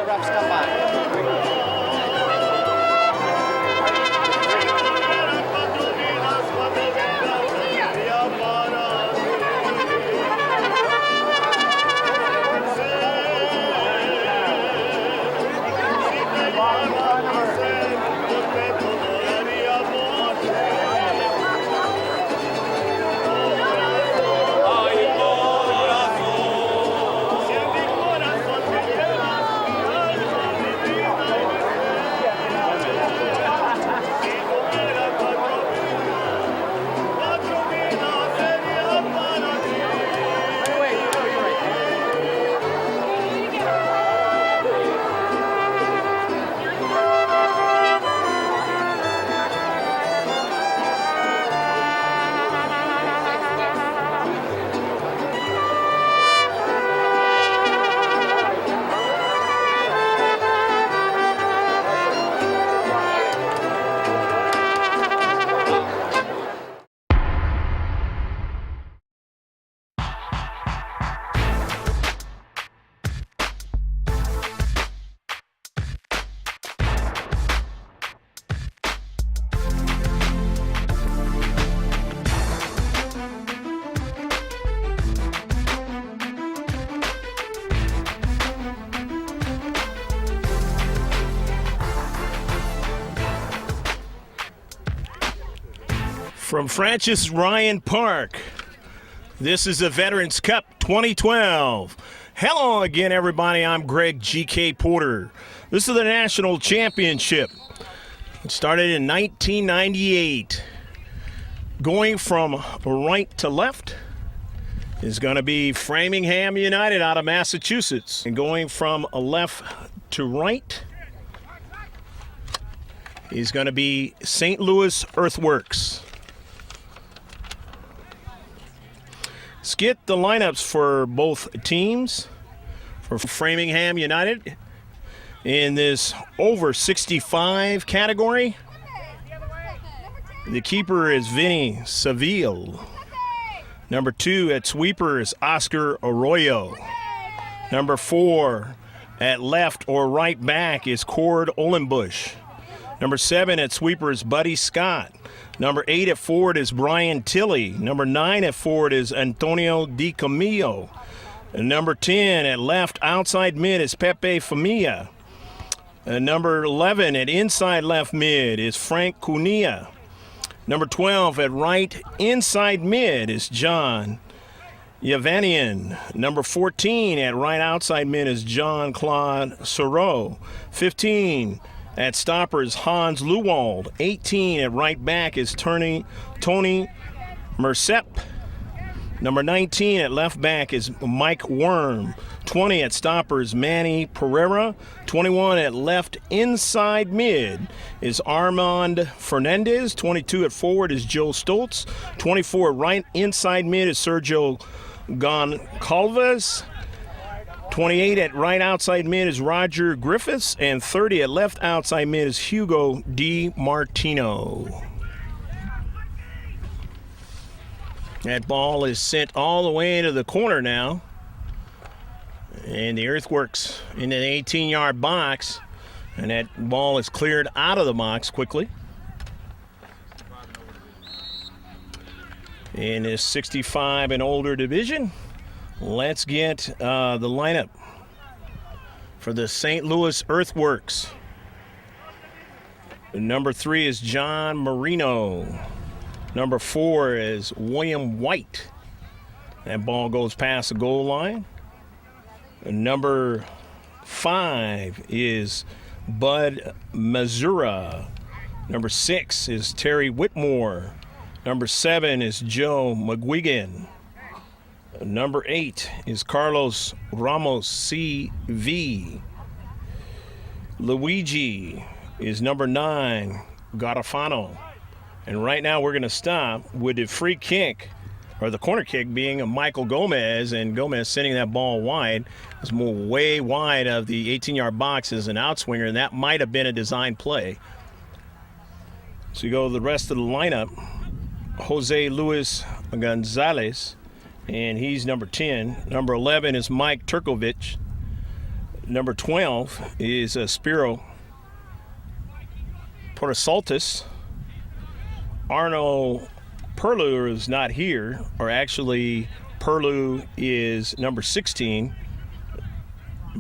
refs come by. From Francis Ryan Park, this is the Veterans Cup 2012. Hello again, everybody. I'm Greg G.K. Porter. This is the National Championship. It started in 1998. Going from right to left is going to be Framingham United out of Massachusetts. And going from left to right is going to be St. Louis Earthworks. Let's get the lineups for both teams. For Framingham United in this over 65 category, the keeper is Vinny Seville. Number 2 at sweeper is Oscar Arroyo. Number 4 at left or right back is Cord Olenbush. Number 7 at sweeper is Buddy Scott. Number 8 at forward is Brian Tilley. Number 9 at forward is Antonio Di Camillo. And number 10 at left outside mid is Pepe Familia. And number 11 at inside left mid is Frank Cunha. Number 12 at right inside mid is John Yavanian. Number 14 at right outside mid is John Claude Soreau. 15 at stopper is Hans Lewald. 18 at right back is Tony Mercep. Number 19 at left back is Mike Worm. 20 at stopper is Manny Pereira. 21 at left inside mid is Armand Fernandez. 22 at forward is Joe Stoltz. 24 at right inside mid is Sergio Goncalves. 28 at right outside mid is Roger Griffiths, and 30 at left outside mid is Hugo Di Martino. That ball is sent all the way into the corner now. And the Earthworks in an 18-yard box, and that ball is cleared out of the box quickly. In this 65 and older division, let's get the lineup for the St. Louis Earthworks. Number 3 is John Marino. Number 4 is William White. That ball goes past the goal line. Number 5 is Bud Mazura. Number 6 is Terry Whitmore. Number 7 is Joe McGuigan. Number 8 is Carlos Ramos CV. Luigi is number 9, Garofano. And right now we're going to stop with the free kick, or the corner kick, being a Michael Gomez, and Gomez sending that ball wide. It's more way wide of the 18-yard box as an outswinger, and that might have been a design play. So you go to the rest of the lineup. Jose Luis Gonzalez, and he's number 10. Number 11 is Mike Turkovich. Number 12 is Spiro Portasaltis. Arno Perlu is not here, or actually Perlu is number 16.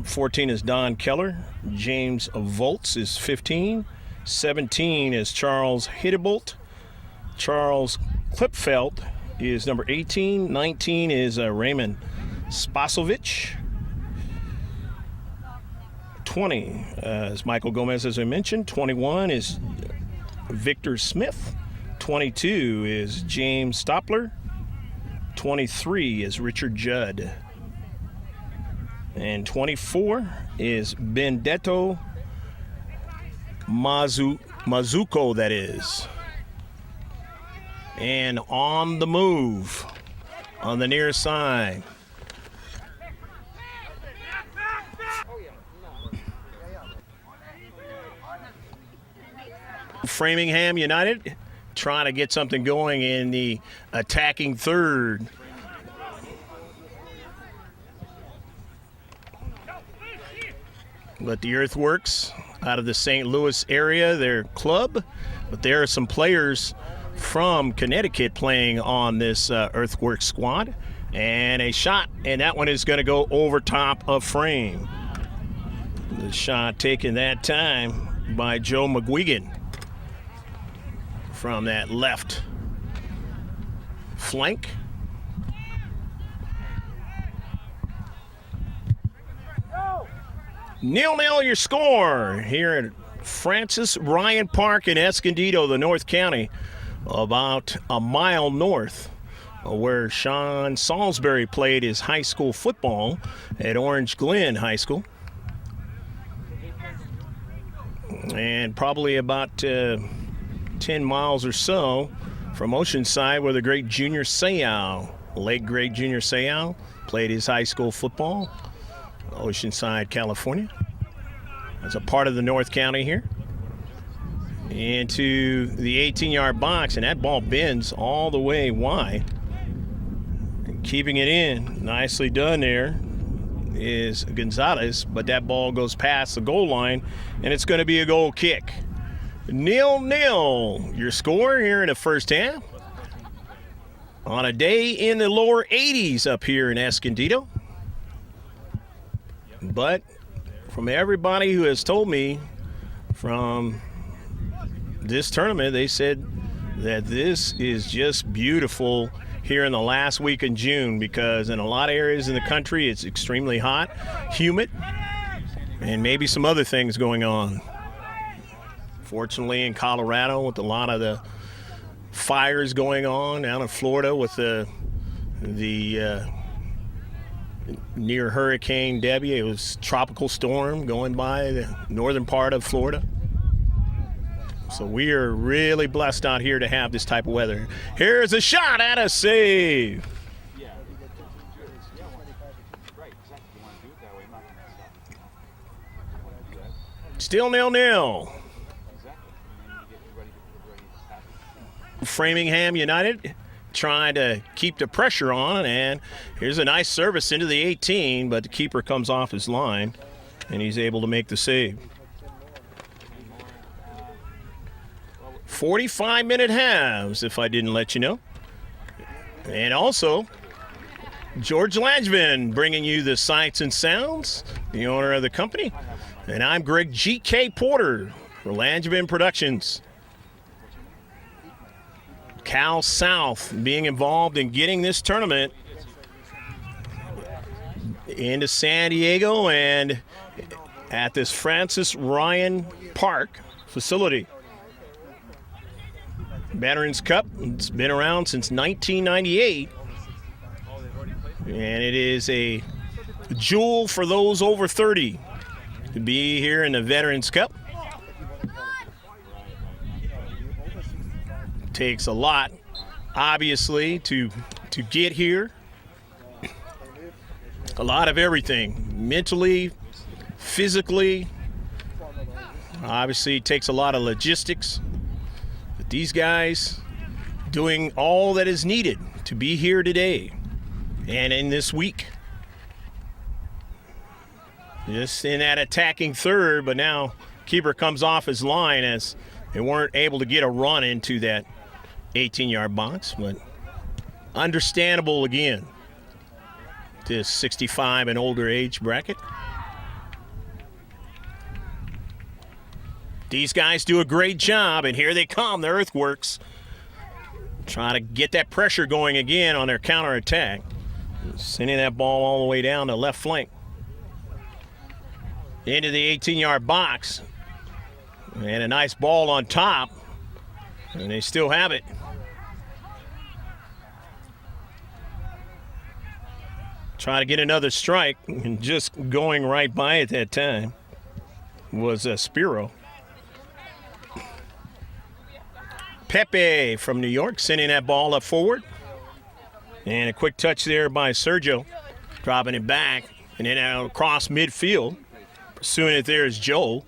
14 is Don Keller. James Volts is 15. 17 is Charles Hiddebolt. Charles Klipfeld is number 18. 19 is Raymond Spasovic. 20 is Michael Gomez, as I mentioned. 21 is Victor Smith. 22 is James Stoppler. 23 is Richard Judd. And 24 is Benedetto Mazuko, that is. And on the move, on the near side, Framingham United trying to get something going in the attacking third. But the Earthworks out of the St. Louis area, their club, but there are some players from Connecticut playing on this Earthworks squad. And a shot, and that one is going to go over top of frame. The shot taken that time by Joe McGuigan from that left flank. Nil-nil your score here at Francis Ryan Park in Escondido, the North County, about a mile north where Sean Salisbury played his high school football at Orange Glen High School. And probably about 10 miles or so from Oceanside, where the great Junior Seau, late great Junior Seau, played his high school football. Oceanside, California. That's a part of the North County here. Into the 18-yard box, and that ball bends all the way wide. And keeping it in, nicely done there, is Gonzalez, but that ball goes past the goal line, and it's going to be a goal kick. 0-0 your score here in the first half. On a day in the lower 80s up here in Escondido. But from everybody who has told me from this tournament, they said that this is just beautiful here in the last week in June, because in a lot of areas in the country it's extremely hot, humid, and maybe some other things going on. Fortunately, in Colorado, with a lot of the fires going on, down in Florida with the near Hurricane Debbie, it was a tropical storm going by the northern part of Florida. So we are really blessed out here to have this type of weather. Here's a shot at a save. Still 0-0. Framingham United trying to keep the pressure on, and here's a nice service into the 18, but the keeper comes off his line, and he's able to make the save. 45-minute halves, if I didn't let you know. And also, George Langevin bringing you the sights and sounds, the owner of the company. And I'm Greg G.K. Porter for Langevin Productions. Cal South being involved in getting this tournament into San Diego and at this Francis Ryan Park facility. Veterans Cup, it's been around since 1998, and it is a jewel for those over 30 to be here in the Veterans Cup. Takes a lot, obviously, to get here. A lot of everything, mentally, physically. Obviously, it takes a lot of logistics. But these guys doing all that is needed to be here today and in this week. just in that attacking third, but now keeper comes off his line as they weren't able to get a run into that 18-yard box, but understandable again, this 65 and older age bracket. These guys do a great job, and here they come, the Earthworks, trying to get that pressure going again on their counterattack. Sending that ball all the way down the left flank. Into the 18-yard box. And a nice ball on top. And they still have it. Try to get another strike. And just going right by it that time was Spiro. Pepe from New York sending that ball up forward. And a quick touch there by Sergio, dropping it back, and then out across midfield. Pursuing it there is Joe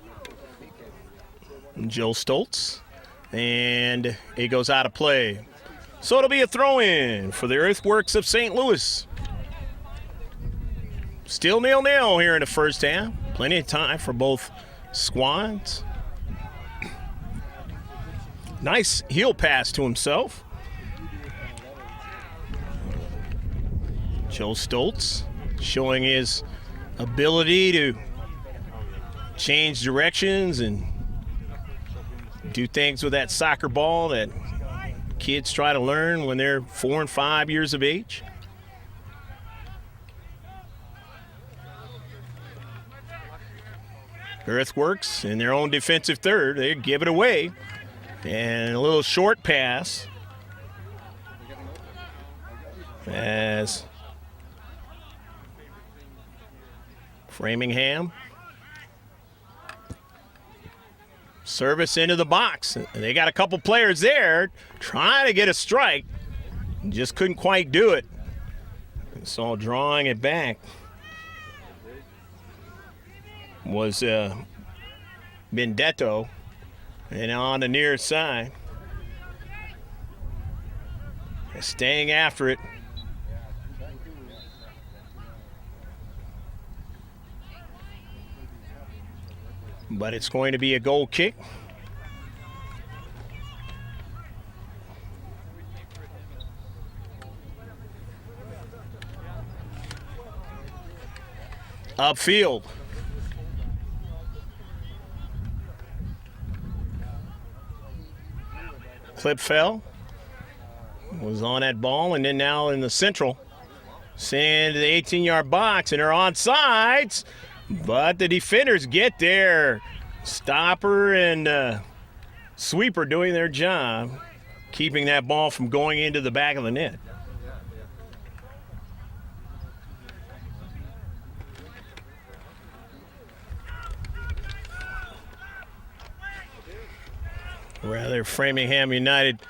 Stoltz, and it goes out of play. So it'll be a throw-in for the Earthworks of St. Louis. Still 0-0 here in the first half. Plenty of time for both squads. Nice heel pass to himself. Joe Stoltz showing his ability to change directions and do things with that soccer ball that kids try to learn when they're 4 and 5 years of age. Earthworks in their own defensive third, they give it away. And a little short pass as Framingham. Service into the box. They got a couple players there trying to get a strike. Just couldn't quite do it. So drawing it back was Benedetto. And on the near side. Staying after it. But it's going to be a goal kick. Upfield. Clip fell. Was on that ball, and then now in the central. Send to the 18-yard box, and they're onside. But the defenders get there. Stopper and sweeper doing their job, keeping that ball from going into the back of the net. Rather, Framingham United,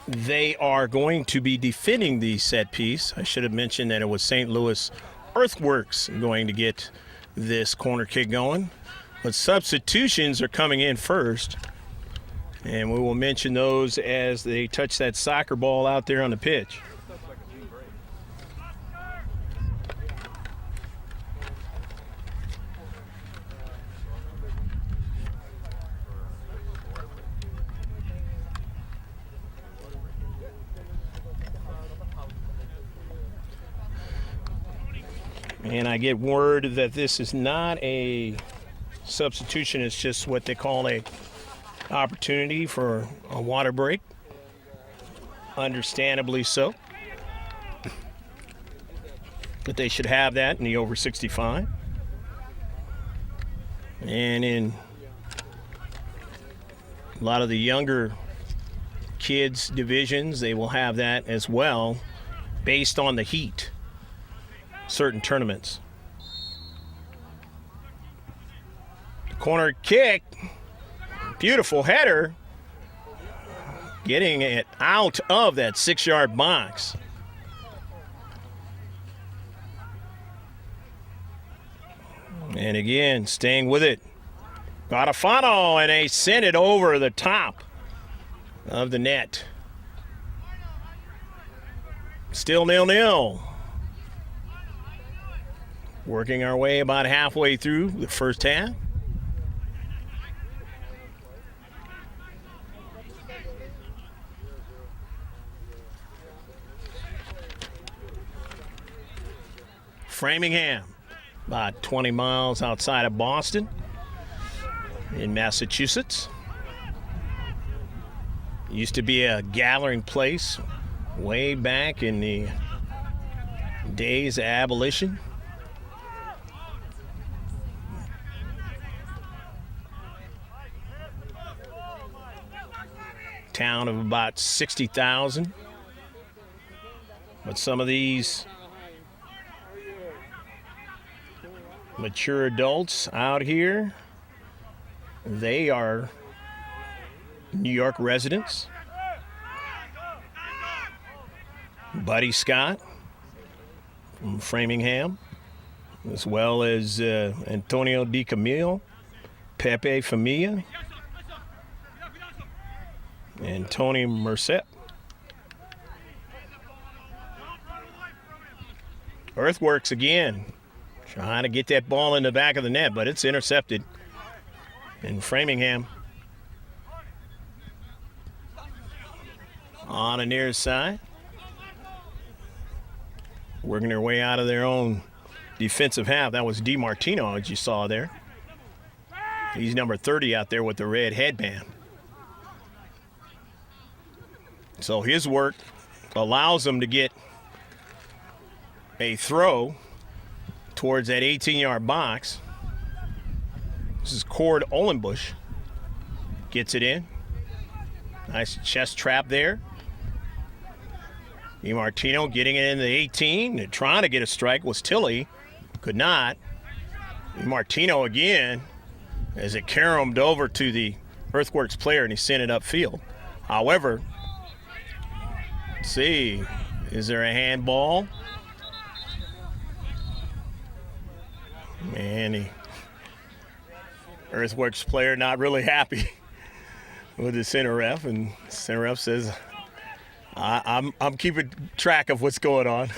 they are going to be defending the set piece. I should have mentioned that it was St. Louis Earthworks going to get this corner kick going. But substitutions are coming in first. And we will mention those as they touch that soccer ball out there on the pitch. And I get word that this is not a substitution, it's just what they call a opportunity for a water break. Understandably so. But they should have that in the over 65. And in a lot of the younger kids divisions, they will have that as well based on the heat. Certain tournaments. Corner kick, beautiful header, getting it out of that 6-yard box. And again, staying with it. Garofano, and they send it over the top of the net. Still 0-0. Working our way about halfway through the first half. Framingham, about 20 miles outside of Boston in Massachusetts. Used to be a gathering place way back in the days of abolition. Town of about 60,000. But some of these mature adults out here, they are New York residents. Buddy Scott from Framingham, as well as Antonio Di Camille, Pepe Familia, and Tony Merced. Earthworks again, trying to get that ball in the back of the net, but it's intercepted. And Framingham on the near side, working their way out of their own defensive half. That was DiMartino, as you saw there. He's number 30 out there with the red headband. So his work allows him to get a throw towards that 18-yard box. This is Cord Olenbush. Gets it in. Nice chest trap there. DiMartino getting it in the 18. Trying to get a strike was Tilley. Could not. DiMartino again as it caromed over to the Earthworks player and he sent it upfield. However, let's see, is there a handball? Man, the Earthworks player not really happy with the center ref, and the center ref says, I'm keeping track of what's going on.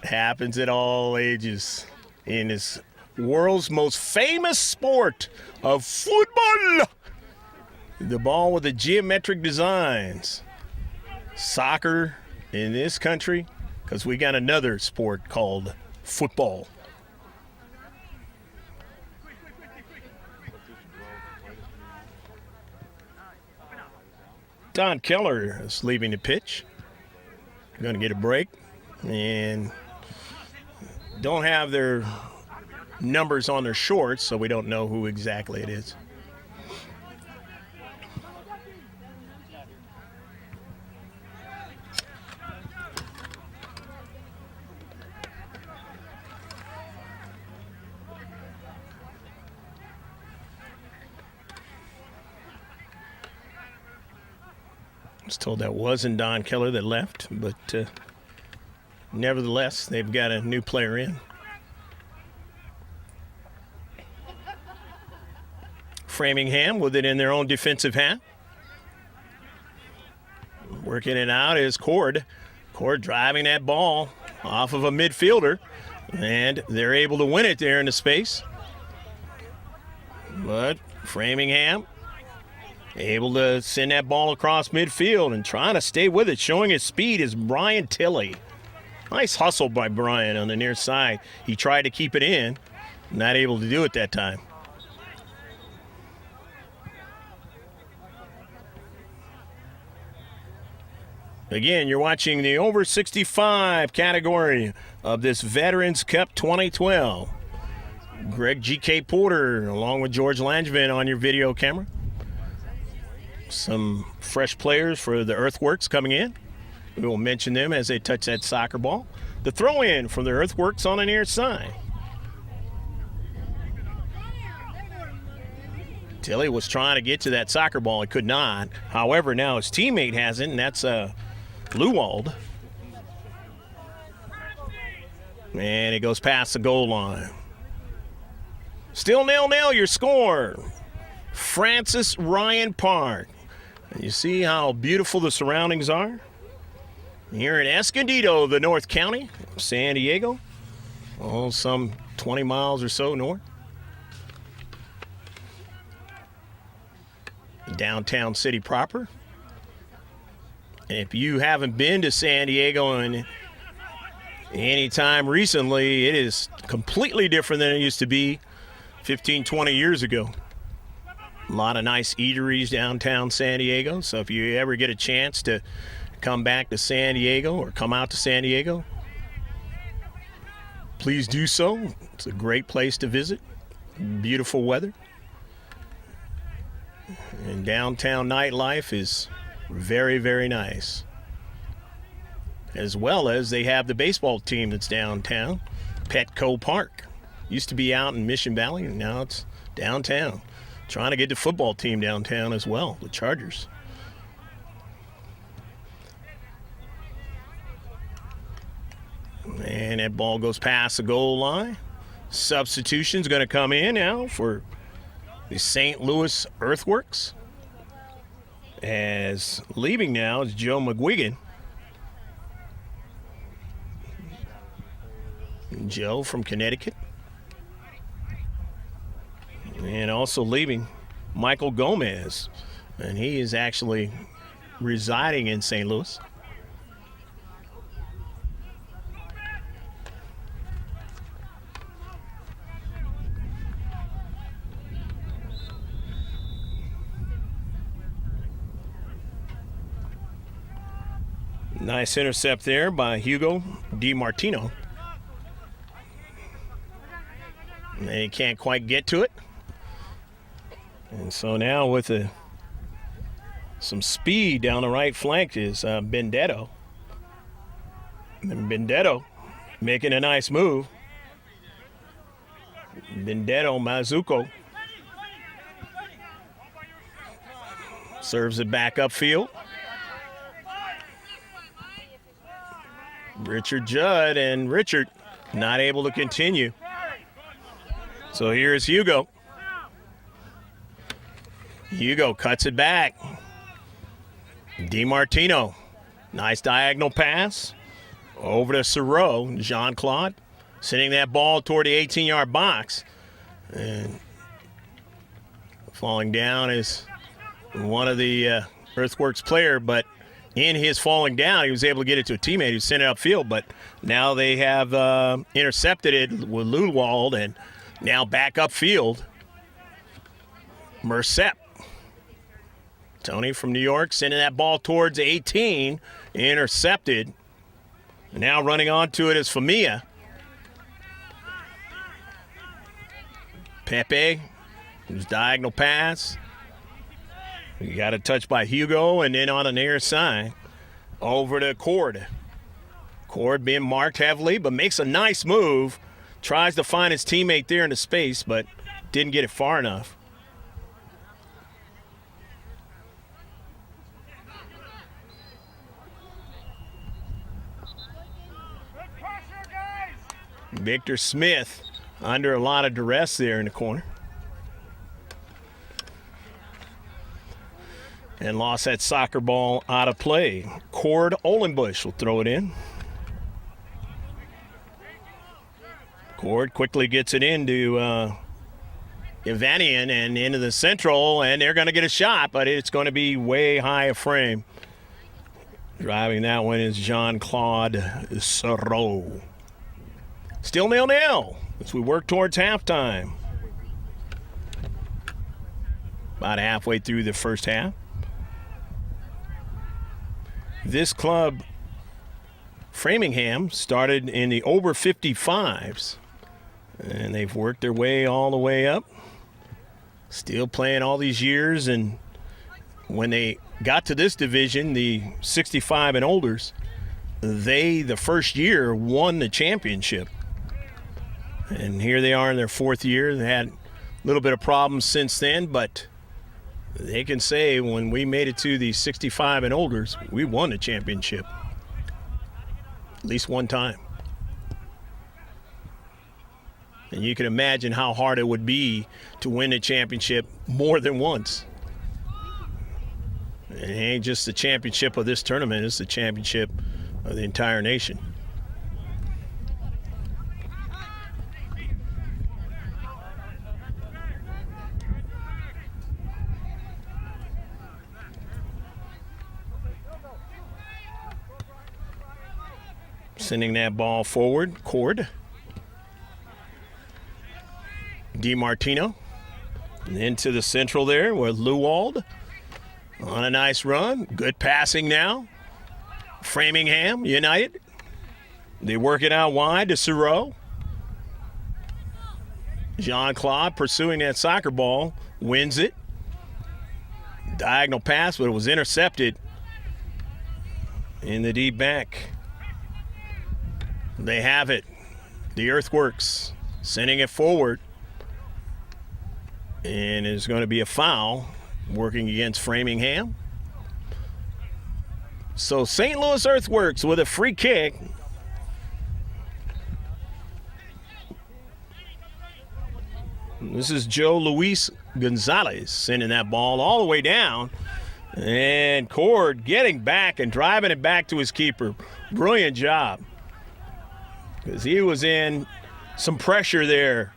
Happens at all ages in this world's most famous sport of football. The ball with the geometric designs. Soccer in this country, because we got another sport called football. Don Keller is leaving the pitch. Going to get a break. And don't have their numbers on their shorts, so we don't know who exactly it is. I was told that wasn't Don Keller that left, but nevertheless, they've got a new player in. Framingham with it in their own defensive half. Working it out is Cord. Cord driving that ball off of a midfielder, and they're able to win it there in the space. But Framingham able to send that ball across midfield and trying to stay with it. Showing his speed is Brian Tilley. Nice hustle by Brian on the near side. He tried to keep it in, not able to do it that time. Again, you're watching the over 65 category of this Veterans Cup 2012. Greg G.K. Porter along with George Langevin on your video camera. Some fresh players for the Earthworks coming in. We will mention them as they touch that soccer ball. The throw in from the Earthworks on the near side. Tilley was trying to get to that soccer ball. He could not. However, now his teammate has it, and that's Lewald. And it goes past the goal line. Still 0-0 your score. Francis Ryan Park. And you see how beautiful the surroundings are? here in Escondido, the North County, San Diego. Oh, some 20 miles or so north. Downtown city proper. And if you haven't been to San Diego in any time recently, it is completely different than it used to be 15, 20 years ago. A lot of nice eateries downtown San Diego. So if you ever get a chance to come back to San Diego or come out to San Diego, please do so. It's a great place to visit. Beautiful weather. And downtown nightlife is very, very nice. As well as they have the baseball team that's downtown, Petco Park. Used to be out in Mission Valley, and now it's downtown. Trying to get the football team downtown as well, the Chargers. And that ball goes past the goal line. Substitution's going to come in now for the St. Louis Earthworks. As leaving now is Joe McGuigan. Joe from Connecticut. And also leaving Michael Gomez. And he is actually residing in St. Louis. Nice intercept there by Hugo DiMartino. And he can't quite get to it. And so now with some speed down the right flank is Benedetto. And Benedetto making a nice move. Benedetto Mazuco serves it back upfield. Richard Judd, and Richard not able to continue. So here's Hugo. Hugo cuts it back. DiMartino, nice diagonal pass. Over to Sereau, Jean-Claude, sending that ball toward the 18-yard box. And falling down is one of the Earthworks player, but in his falling down, he was able to get it to a teammate who sent it upfield, but now they have intercepted it with Lulwald, and now back upfield, Mercep. Tony from New York sending that ball towards 18, intercepted. Now running onto it is Famia. Pepe, his diagonal pass. You got a touch by Hugo, and then on the near side, over to Cord. Cord being marked heavily, but makes a nice move. Tries to find his teammate there in the space, but didn't get it far enough. Victor Smith under a lot of duress there in the corner. And lost that soccer ball out of play. Cord Olenbush will throw it in. Cord quickly gets it into Ivanian and into the central, and they're going to get a shot, but it's going to be way high of frame. Driving that one is Jean-Claude Sereau. Still 0-0 as we work towards halftime. About halfway through the first half. This club, Framingham, started in the over 55s, and they've worked their way all the way up. Still playing all these years, and when they got to this division, the 65 and olders, they, the first year, won the championship. And here they are in their fourth year. They had a little bit of problems since then, but they can say when we made it to the 65 and olders, we won the championship. At least one time. And you can imagine how hard it would be to win the championship more than once. It ain't just the championship of this tournament, it's the championship of the entire nation. Sending that ball forward, Cord. DiMartino. And into the central there with Lewald. On a nice run. Good passing now. Framingham United. They work it out wide to Sureau. Jean-Claude pursuing that soccer ball. Wins it. Diagonal pass, but it was intercepted in the deep back. They have it. The Earthworks sending it forward. And there's going to be a foul working against Framingham. So St. Louis Earthworks with a free kick. This is Joe Luis Gonzalez sending that ball all the way down. And Cord getting back and driving it back to his keeper. Brilliant job. Because he was in some pressure there.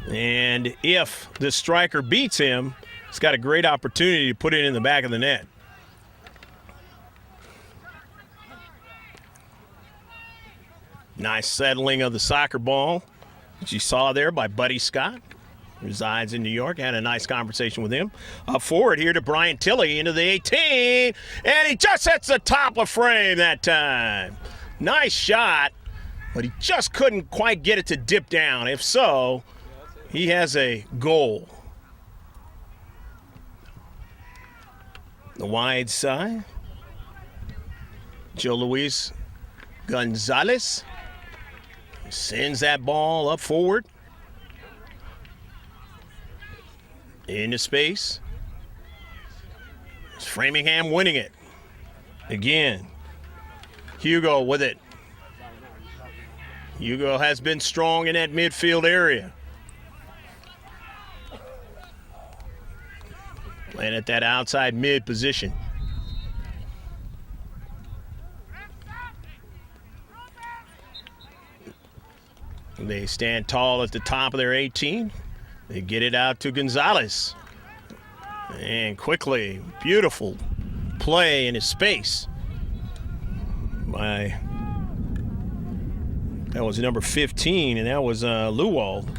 And if the striker beats him, he's got a great opportunity to put it in the back of the net. Nice settling of the soccer ball, which you saw there by Buddy Scott. Resides in New York. Had a nice conversation with him. Up forward here to Brian Tilley into the 18. And he just hits the top of frame that time. Nice shot. But he just couldn't quite get it to dip down. If so, he has a goal. The wide side. Joe Luis Gonzalez sends that ball up forward. Into space. It's Framingham winning it. Again, Hugo with it. Hugo has been strong in that midfield area. Playing at that outside mid position. They stand tall at the top of their 18. They get it out to Gonzalez. And quickly, beautiful play in his space by, that was number 15, and that was Lewald.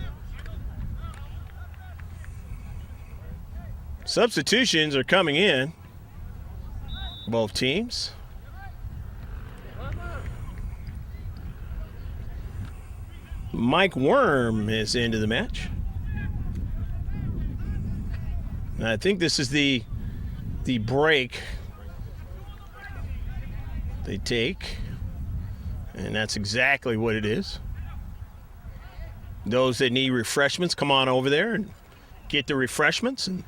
Substitutions are coming in, both teams. Mike Worm is into the match. And I think this is the break they take, and that's exactly what it is. Those that need refreshments, come on over there and get the refreshments, and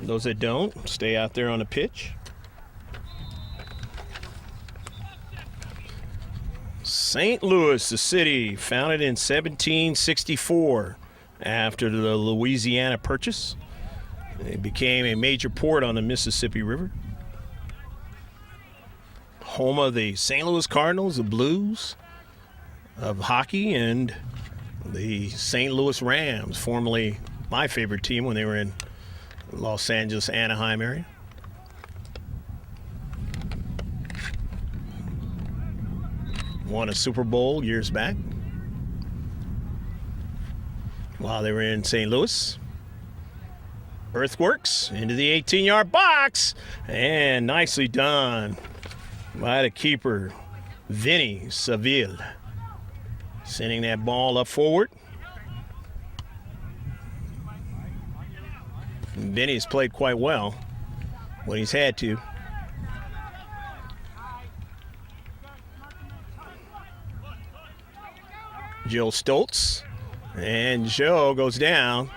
those that don't, stay out there on the pitch. St. Louis, the city, founded in 1764 after the Louisiana Purchase. It became a major port on the Mississippi River. Home of the St. Louis Cardinals, the Blues of hockey, and the St. Louis Rams, formerly my favorite team when they were in Los Angeles, Anaheim area. Won a Super Bowl years back while they were in St. Louis. Earthworks into the 18-yard box, and nicely done by the keeper, Vinny Seville. Sending that ball up forward. Vinny's played quite well when he's had to. Joe Stoltz, and Joe goes down.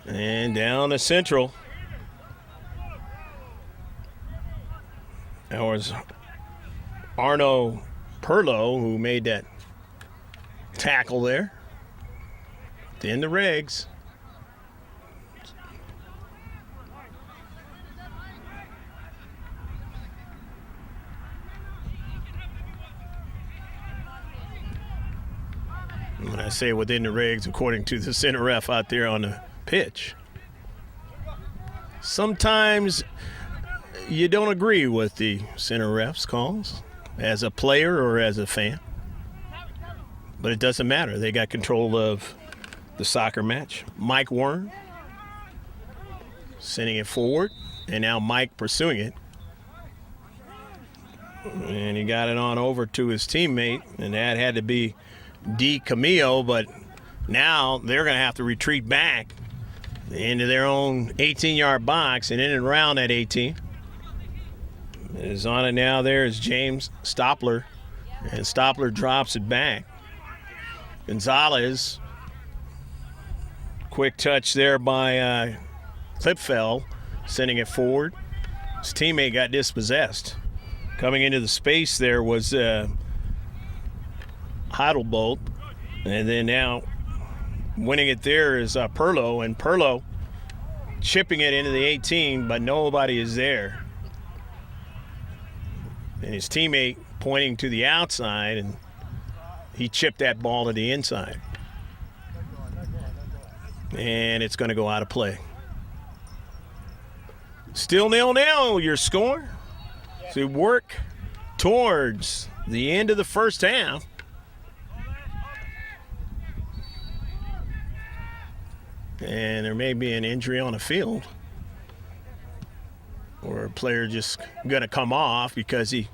And down the central. That was Arno Perlo who made that tackle there. In the regs. When I say within the regs, according to the center ref out there on the pitch. Sometimes you don't agree with the center ref's calls as a player or as a fan. But it doesn't matter. They got control of the soccer match. Mike Warren sending it forward, and now Mike pursuing it. And he got it on over to his teammate, and that had to be D. Camillo, but now they're going to have to retreat back into their own 18-yard box and in and around that 18. Is on it now. There is James Stoppler, and Stoppler drops it back. Gonzalez, quick touch there by Klipfeld, sending it forward. His teammate got dispossessed. Coming into the space there was Heidelbolt, and then now winning it there is Perlo, and Perlo chipping it into the 18, but nobody is there. And his teammate pointing to the outside, and he chipped that ball to the inside. And it's going to go out of play. Still 0-0, your score. So work towards the end of the first half. And there may be an injury on the field, or a player just going to come off because he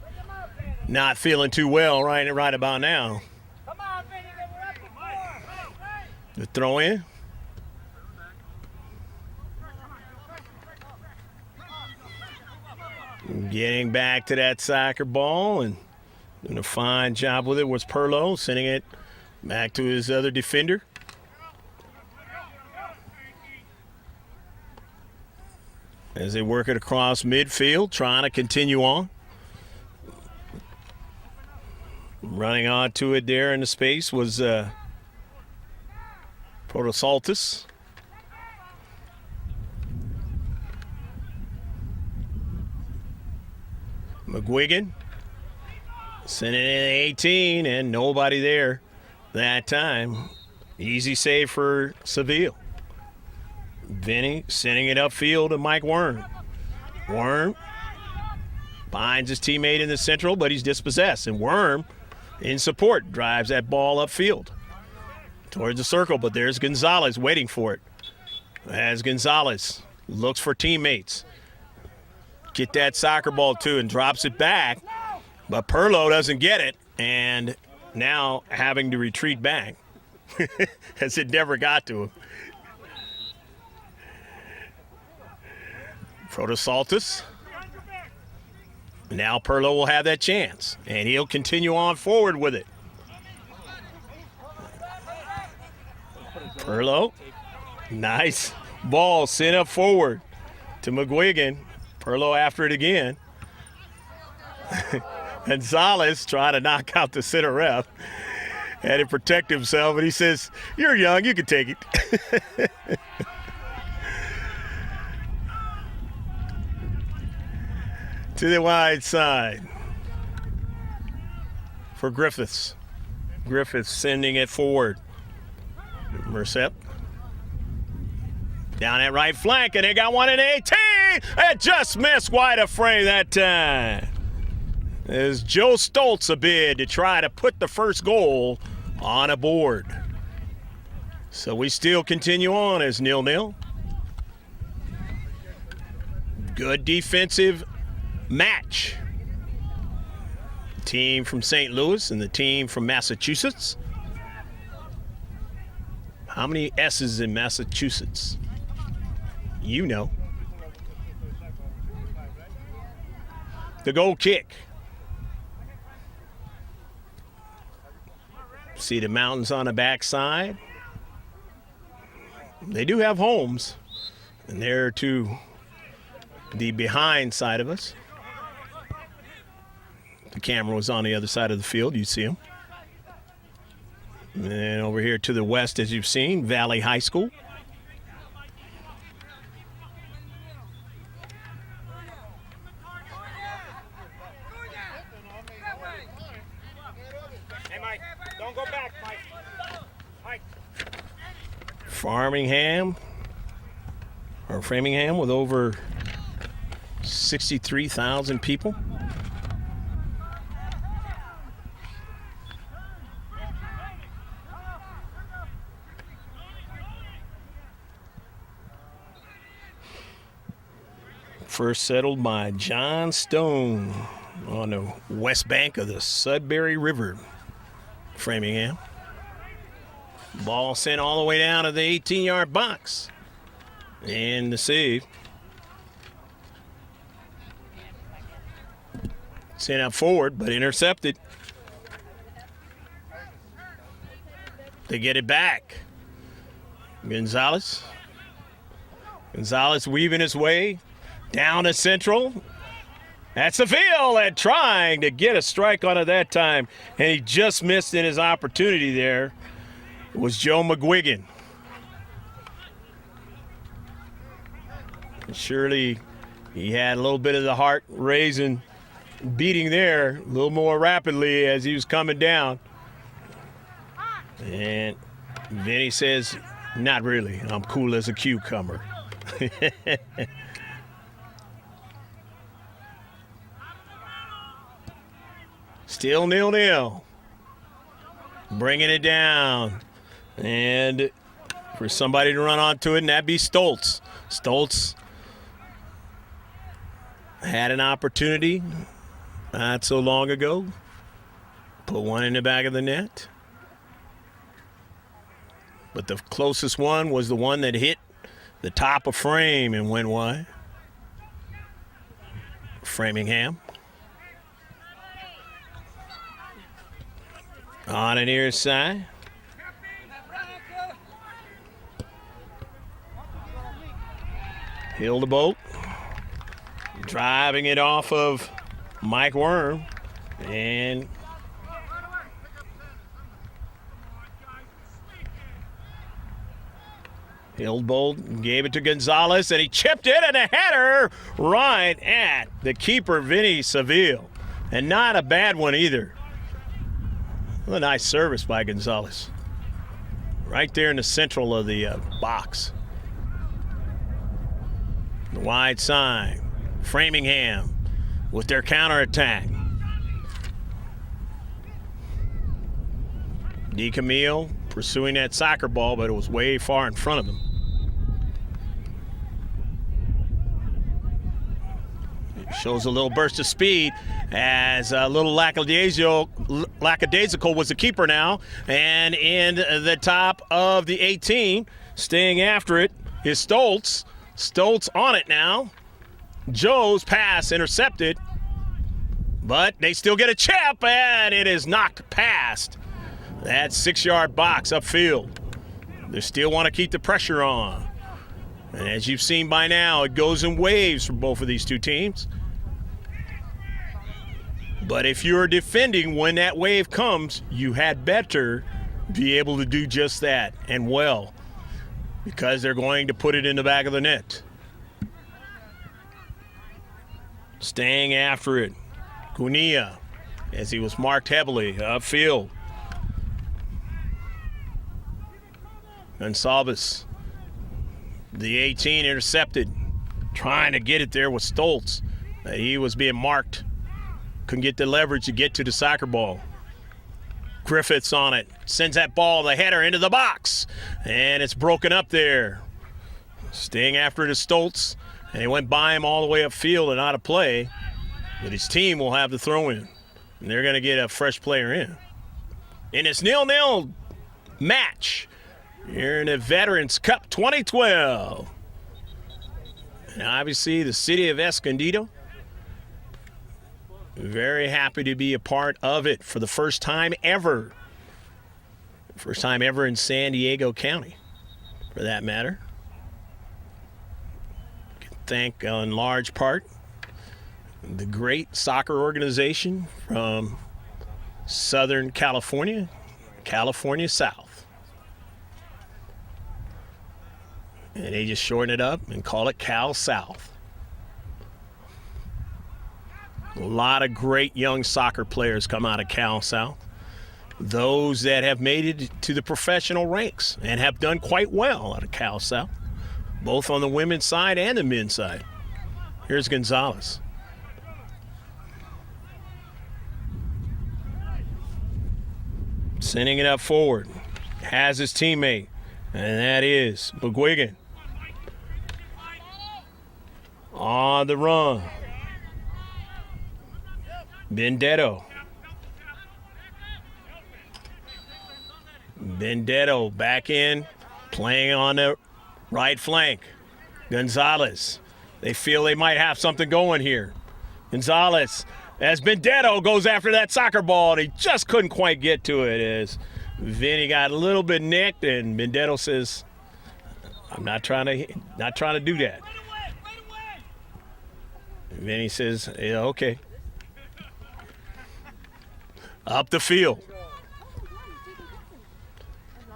not feeling too well right about now. The throw in. Getting back to that soccer ball and doing a fine job with it was Perlo, sending it back to his other defender. As they work it across midfield, trying to continue on. Running onto it there in the space was Protosaltis. McGuigan sending it in 18, and nobody there that time. Easy save for Seville. Vinny sending it upfield to Mike Worm. Worm finds his teammate in the central, but he's dispossessed. And Worm, in support, drives that ball upfield towards the circle, but there's Gonzalez waiting for it. As Gonzalez looks for teammates. Get that soccer ball too and drops it back, but Perlo doesn't get it, and now having to retreat back as it never got to him. Protosaltis. Now Perlo will have that chance, and he'll continue on forward with it. Perlo, nice ball sent up forward to McGuigan. Perlo after it again. Gonzalez trying to knock out the center ref. Had to protect himself, but he says, "You're young, you can take it." To the wide side for Griffiths. Griffiths sending it forward. Mercep. Down that right flank, and they got one in 18. It just missed wide of frame that time. As Joe Stoltz a bid to try to put the first goal on a board. So we still continue on as 0-0. Good defensive match. Team from St. Louis and the team from Massachusetts. How many S's in Massachusetts? You know. The goal kick. See the mountains on the backside. They do have homes, and they're to the behind side of us. If the camera was on the other side of the field, you'd see them. And over here to the west, as you've seen, Valley High School. Hey, Mike, don't go back, Mike. Framingham with over 63,000 people. First settled by John Stone on the west bank of the Sudbury River, Framingham. Ball sent all the way down to the 18-yard box. And the save. Sent out forward, but intercepted. They get it back. Gonzalez weaving his way down to Central. That's Seville and trying to get a strike on it that time. And he just missed in his opportunity there. It was Joe McGuigan. Surely he had a little bit of the heart raising, beating there a little more rapidly as he was coming down. And Vinny says, not really. I'm cool as a cucumber. Still 0-0. Bringing it down. And for somebody to run onto it, and that'd be Stoltz. Stoltz had an opportunity not so long ago. Put one in the back of the net. But the closest one was the one that hit the top of frame and went wide. Framingham. On the near side. Hildebolt driving it off of Mike Worm, and Hildebolt gave it to Gonzalez, and he chipped it, and a header right at the keeper, Vinny Seville, and not a bad one either. A nice service by Gonzalez. Right there in the central of the box. The wide side. Framingham with their counterattack. DeCamille pursuing that soccer ball, but it was way far in front of him. Shows a little burst of speed as a little lackadaisical was the keeper now. And in the top of the 18, staying after it is Stoltz. Stoltz on it now. Joe's pass intercepted, but they still get a chip, and it is knocked past that 6-yard box upfield. They still want to keep the pressure on. And as you've seen by now, it goes in waves for both of these two teams. But if you're defending when that wave comes, you had better be able to do just that, and well, because they're going to put it in the back of the net. Staying after it, Cunha, as he was marked heavily upfield. Gonsalves, the 18 intercepted, trying to get it there with Stoltz. He was being marked. Couldn't get the leverage to get to the soccer ball. Griffiths on it. Sends that ball, the header, into the box. And it's broken up there. Staying after it is Stoltz. And he went by him all the way upfield and out of play. But his team will have the throw-in. And they're going to get a fresh player in. In this 0-0 match here in the Veterans Cup 2012. And obviously the city of Escondido, very happy to be a part of it for the first time ever. First time ever in San Diego County, for that matter. Thank, in large part, the great soccer organization from Southern California, California South. And they just shorten it up and call it Cal South. A lot of great young soccer players come out of Cal South. those that have made it to the professional ranks and have done quite well out of Cal South, both on the women's side and the men's side. Here's Gonzalez. Sending it up forward. Has his teammate, and that is McGuigan. On the run. Benedetto. Benedetto back in, playing on the right flank. Gonzalez. They feel they might have something going here. Gonzalez, as Benedetto goes after that soccer ball, and he just couldn't quite get to it as Vinny got a little bit nicked, and Benedetto says, I'm not trying to do that. And Vinny says, yeah, okay. Up the field.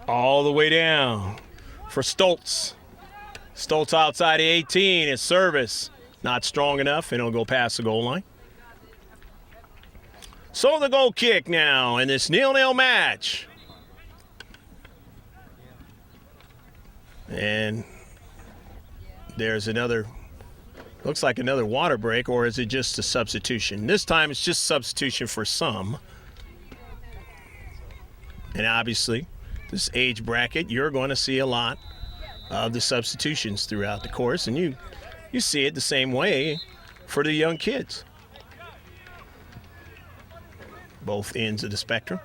All the way down for Stoltz. Stoltz outside the 18. His service not strong enough, and it'll go past the goal line. So the goal kick now in this 0-0 match. And there's another, looks like another water break, or is it just a substitution? This time it's just substitution for some. And obviously, this age bracket, you're going to see a lot of the substitutions throughout the course, and you see it the same way for the young kids. Both ends of the spectrum.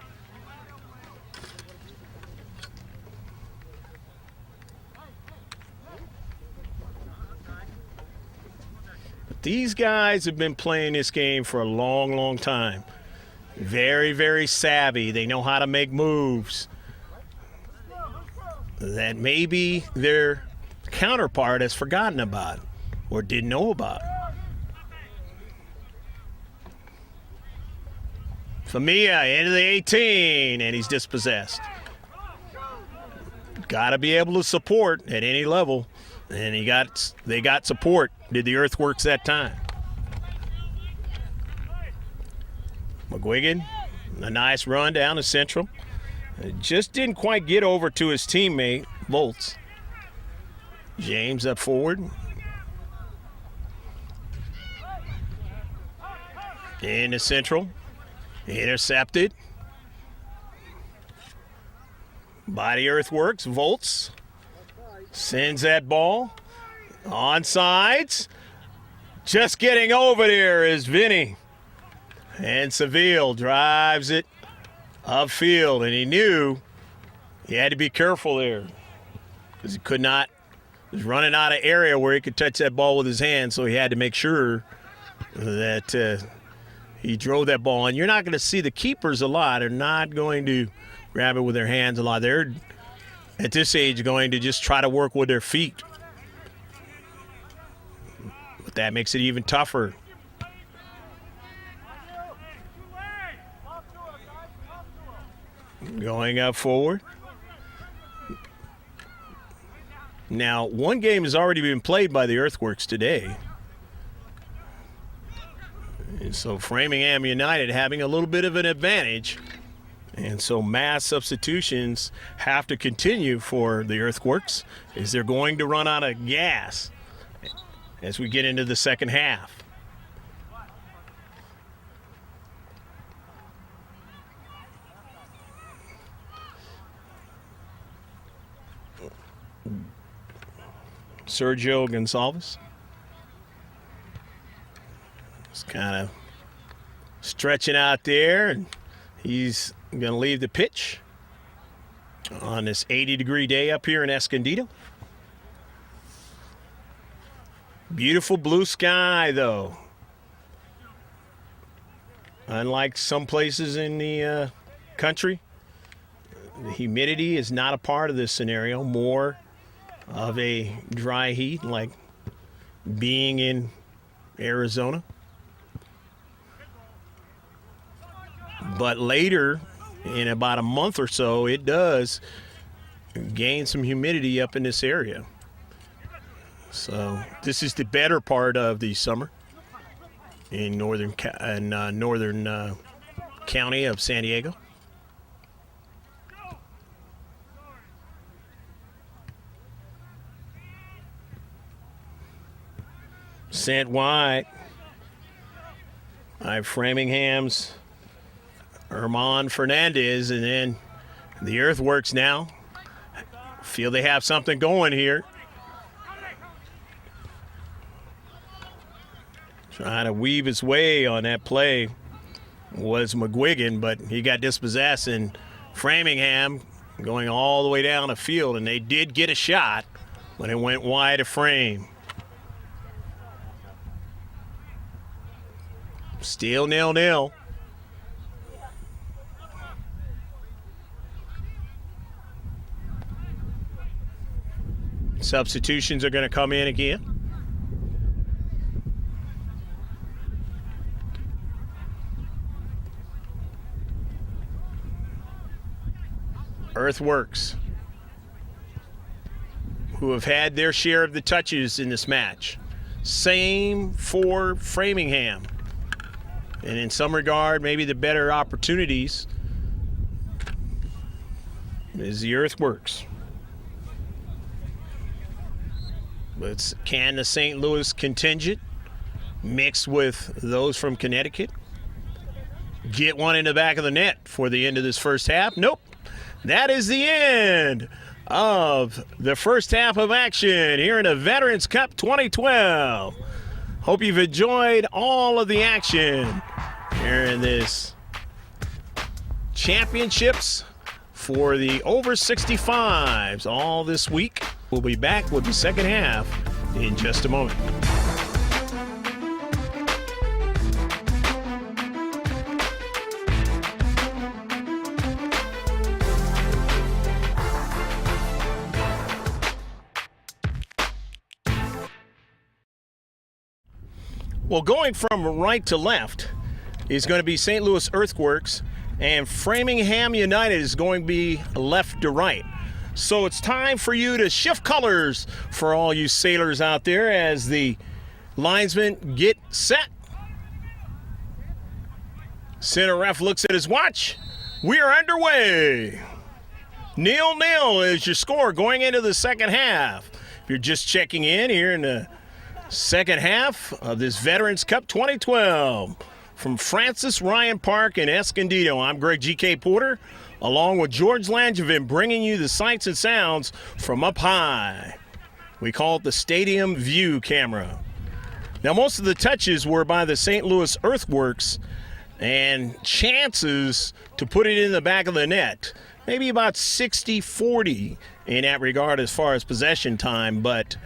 But these guys have been playing this game for a long, long time. Very, very savvy. They know how to make moves that maybe their counterpart has forgotten about or didn't know about. Famia into the 18, and he's dispossessed. Got to be able to support at any level, and they got support, did the Earthworks that time. McGuigan, a nice run down to Central. Just didn't quite get over to his teammate, Volts. James up forward. Into Central. Intercepted by the Earthworks. Volts sends that ball. Onsides. Just getting over there is Vinny. And Seville drives it upfield, and he knew he had to be careful there because he could not. He was running out of area where he could touch that ball with his hand, so he had to make sure that he drove that ball. And you're not going to see the keepers a lot. They're not going to grab it with their hands a lot. They're, at this age, going to just try to work with their feet. But that makes it even tougher. Going up forward. Now, one game has already been played by the Earthworks today. And so Framingham United having a little bit of an advantage. And so mass substitutions have to continue for the Earthworks as they're going to run out of gas as we get into the second half. Sergio Gonçalves. Just kind of stretching out there, and he's going to leave the pitch on this 80-degree day up here in Escondido. Beautiful blue sky, though. Unlike some places in the country, the humidity is not a part of this scenario. More of a dry heat, like being in Arizona. But later, in about a month or so, it does gain some humidity up in this area. So this is the better part of the summer in northern county of San Diego. Sent wide by Framingham's Herman Fernandez, and then the Earthworks now feel they have something going here. Trying to weave his way on that play was McGuigan, but he got dispossessed, and Framingham going all the way down the field, and they did get a shot, but it went wide of frame. Still 0-0. Substitutions are going to come in again. Earthworks, who have had their share of the touches in this match. Same for Framingham. And in some regard, maybe the better opportunities is the Earthworks. But can the St. Louis contingent mixed with those from Connecticut get one in the back of the net for the end of this first half? Nope. That is the end of the first half of action here in the Veterans Cup 2012. Hope you've enjoyed all of the action here in this championships for the over 65s all this week. We'll be back with the second half in just a moment. Well, going from right to left is going to be St. Louis Earthworks, and Framingham United is going to be left to right. So it's time for you to shift colors for all you sailors out there as the linesmen get set. Center ref looks at his watch. We are underway. 0-0 is your score going into the second half. If you're just checking in here in the second half of this Veterans Cup 2012 from Francis Ryan Park in Escondido. I'm Greg G.K. Porter, along with George Langevin, bringing you the sights and sounds from up high. We call it the Stadium View Camera. Now, most of the touches were by the St. Louis Earthworks, and chances to put it in the back of the net, maybe about 60-40 in that regard as far as possession time. But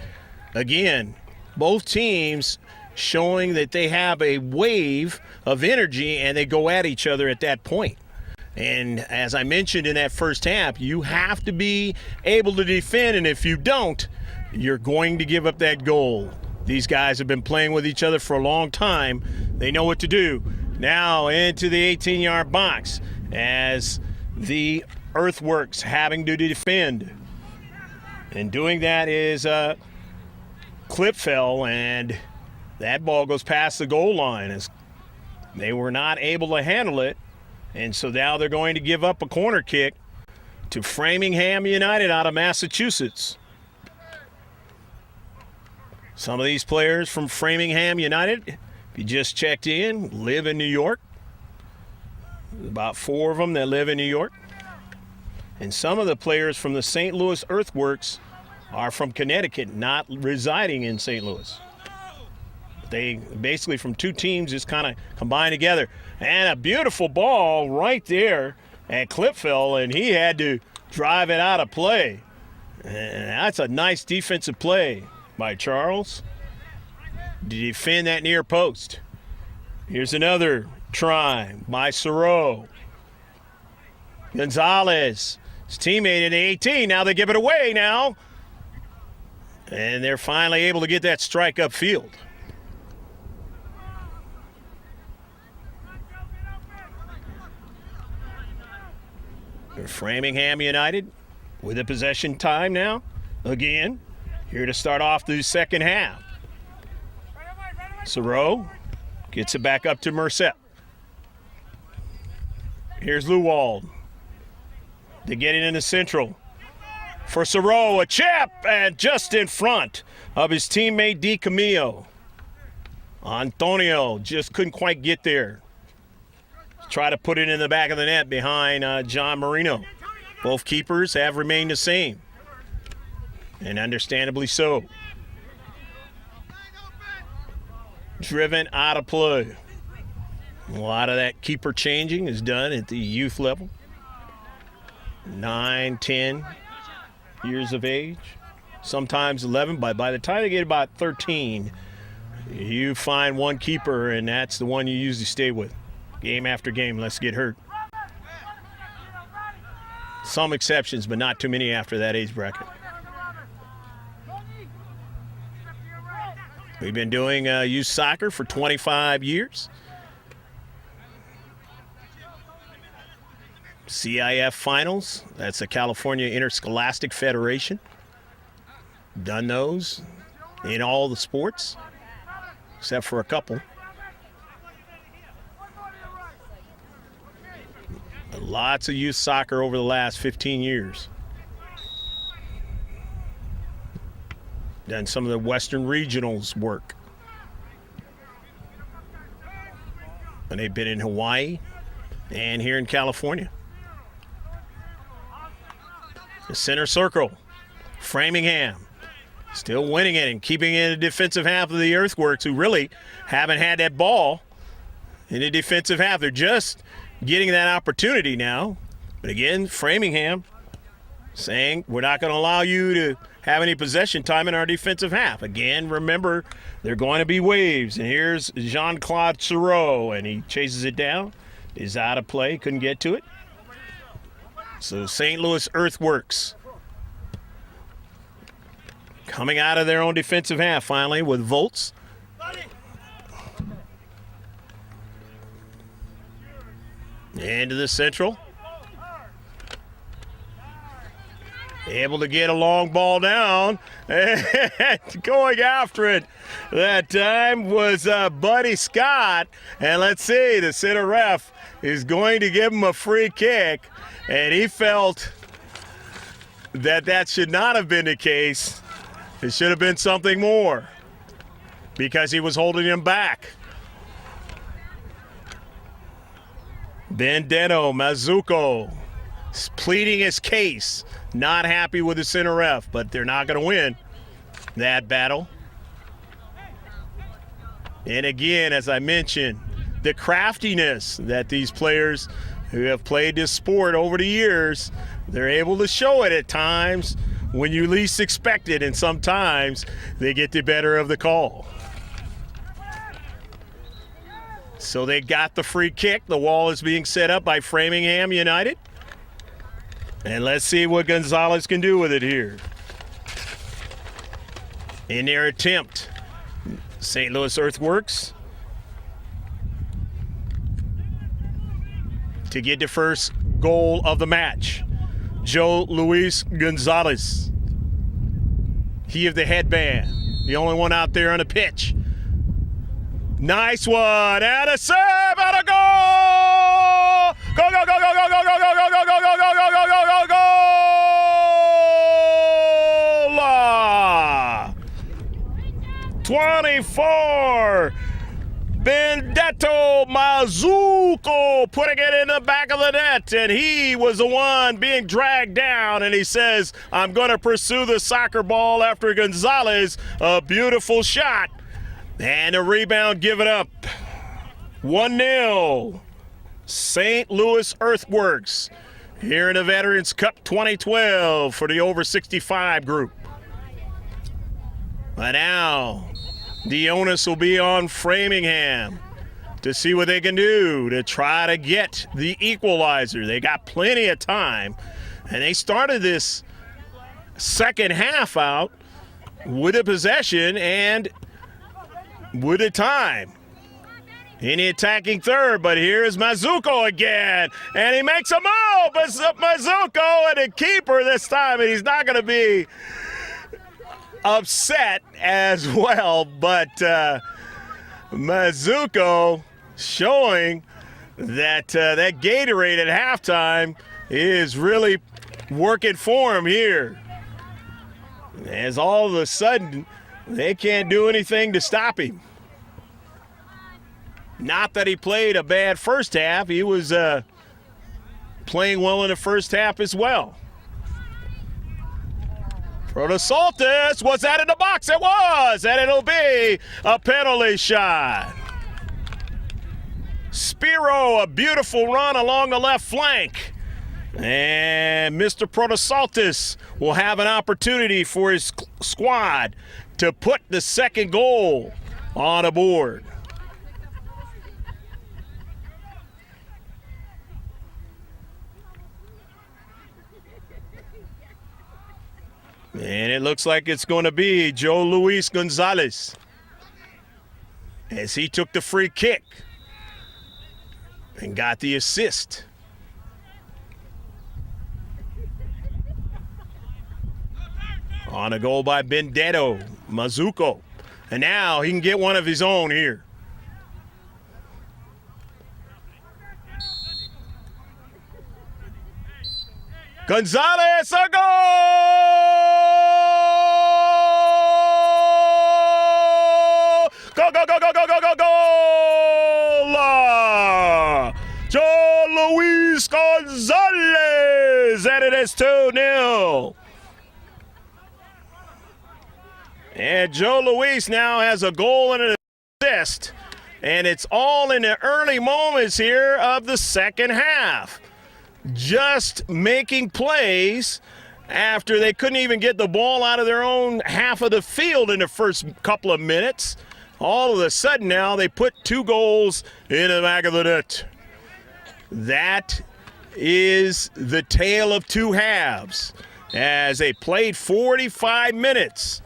again, both teams showing that they have a wave of energy and they go at each other at that point. And as I mentioned in that first half, you have to be able to defend, and if you don't, you're going to give up that goal. These guys have been playing with each other for a long time. They know what to do. Now into the 18-yard box as the Earthworks having to defend. And doing that is Clipfell, and that ball goes past the goal line as they were not able to handle it. And so now they're going to give up a corner kick to Framingham United out of Massachusetts. Some of these players from Framingham United, if you just checked in, live in New York. There's about 4 of them that live in New York. And some of the players from the St. Louis Earthworks are from Connecticut, not residing in St. Louis. They basically from 2 teams just kind of combined together. And a beautiful ball right there at Clipfell, and he had to drive it out of play. And that's a nice defensive play by Charles to defend that near post. Here's another try by Soreau. Gonzalez, his teammate in the 18. Now they give it away now. And they're finally able to get that strike upfield. Framingham United with a possession time now. Again, here to start off the second half. Soreau gets it back up to Merced. Here's Lewald. They get it in the central. For Soreau, a chip, and just in front of his teammate Di Camillo. Antonio just couldn't quite get there. Try to put it in the back of the net behind John Marino. Both keepers have remained the same, and understandably so. Driven out of play. A lot of that keeper changing is done at the youth level. 9, 10 years of age, sometimes 11, but by the time they get about 13, you find one keeper, and that's the one you usually stay with. Game after game, unless you get hurt. Some exceptions, but not too many after that age bracket. We've been doing youth soccer for 25 years. CIF finals, that's the California Interscholastic Federation. Done those in all the sports, except for a couple. Lots of youth soccer over the last 15 years. Done some of the Western Regionals work. And they've been in Hawaii and here in California. The center circle, Framingham, still winning it and keeping it in the defensive half of the Earthworks, who really haven't had that ball in the defensive half. They're just getting that opportunity now. But again, Framingham saying, we're not going to allow you to have any possession time in our defensive half. Again, remember, they're going to be waves. And here's Jean-Claude Thoreau, and he chases it down. Is out of play, couldn't get to it. So St. Louis Earthworks coming out of their own defensive half finally with Volts. Into the central. Able to get a long ball down and going after it. That time was Buddy Scott. And let's see, the center ref is going to give him a free kick. And he felt that that should not have been the case. It should have been something more because he was holding him back. Bendeno Mazuko is pleading his case. Not happy with the center ref, but they're not going to win that battle. And again, as I mentioned, the craftiness that these players who have played this sport over the years, they're able to show it at times when you least expect it, and sometimes they get the better of the call. So they got the free kick. The wall is being set up by Framingham United. And let's see what Gonzalez can do with it here. In their attempt, St. Louis Earthworks to get the first goal of the match. Joe Luis Gonzalez. He of the headband, the only one out there on the pitch. Nice one, and a save, and a goal! Go, go, go, go, go, go, go, go, go, go, go, go, go, go, go, go, go, goal! 24, Benedetto Mazuco putting it in the back of the net, and he was the one being dragged down, and he says, I'm going to pursue the soccer ball after Gonzalez. A beautiful shot. And a rebound given up. 1-0. St. Louis Earthworks here in the Veterans Cup 2012 for the over 65 group. But now the onus will be on Framingham to see what they can do to try to get the equalizer. They got plenty of time, and they started this second half out with a possession and with the time in the attacking third. But here's Mazuco again, and he makes a move. Mazuco and the keeper this time, and he's not going to be upset as well. But Mazuco showing that that Gatorade at halftime is really working for him here, as all of a sudden they can't do anything to stop him. Not that he played a bad first half. He was playing well in the first half as well. Protosaltis, was that in the box? It was, and it'll be a penalty shot. Spiro, a beautiful run along the left flank. And Mr. Protosaltis will have an opportunity for his squad to put the second goal on the board. And it looks like it's going to be Joe Luis Gonzalez as he took the free kick and got the assist. On a goal by Benedetto Mazuco. And now he can get one of his own here. Gonzalez, a goal! Go, go, go, go, go, go, go, goal! Joe Luis Gonzalez, and it is 2-0. And Joe Luis now has a goal and an assist, and it's all in the early moments here of the second half. Just making plays after they couldn't even get the ball out of their own half of the field in the first couple of minutes. All of a sudden now they put 2 goals in the back of the net. That is the tale of 2 halves as they played 45 minutes.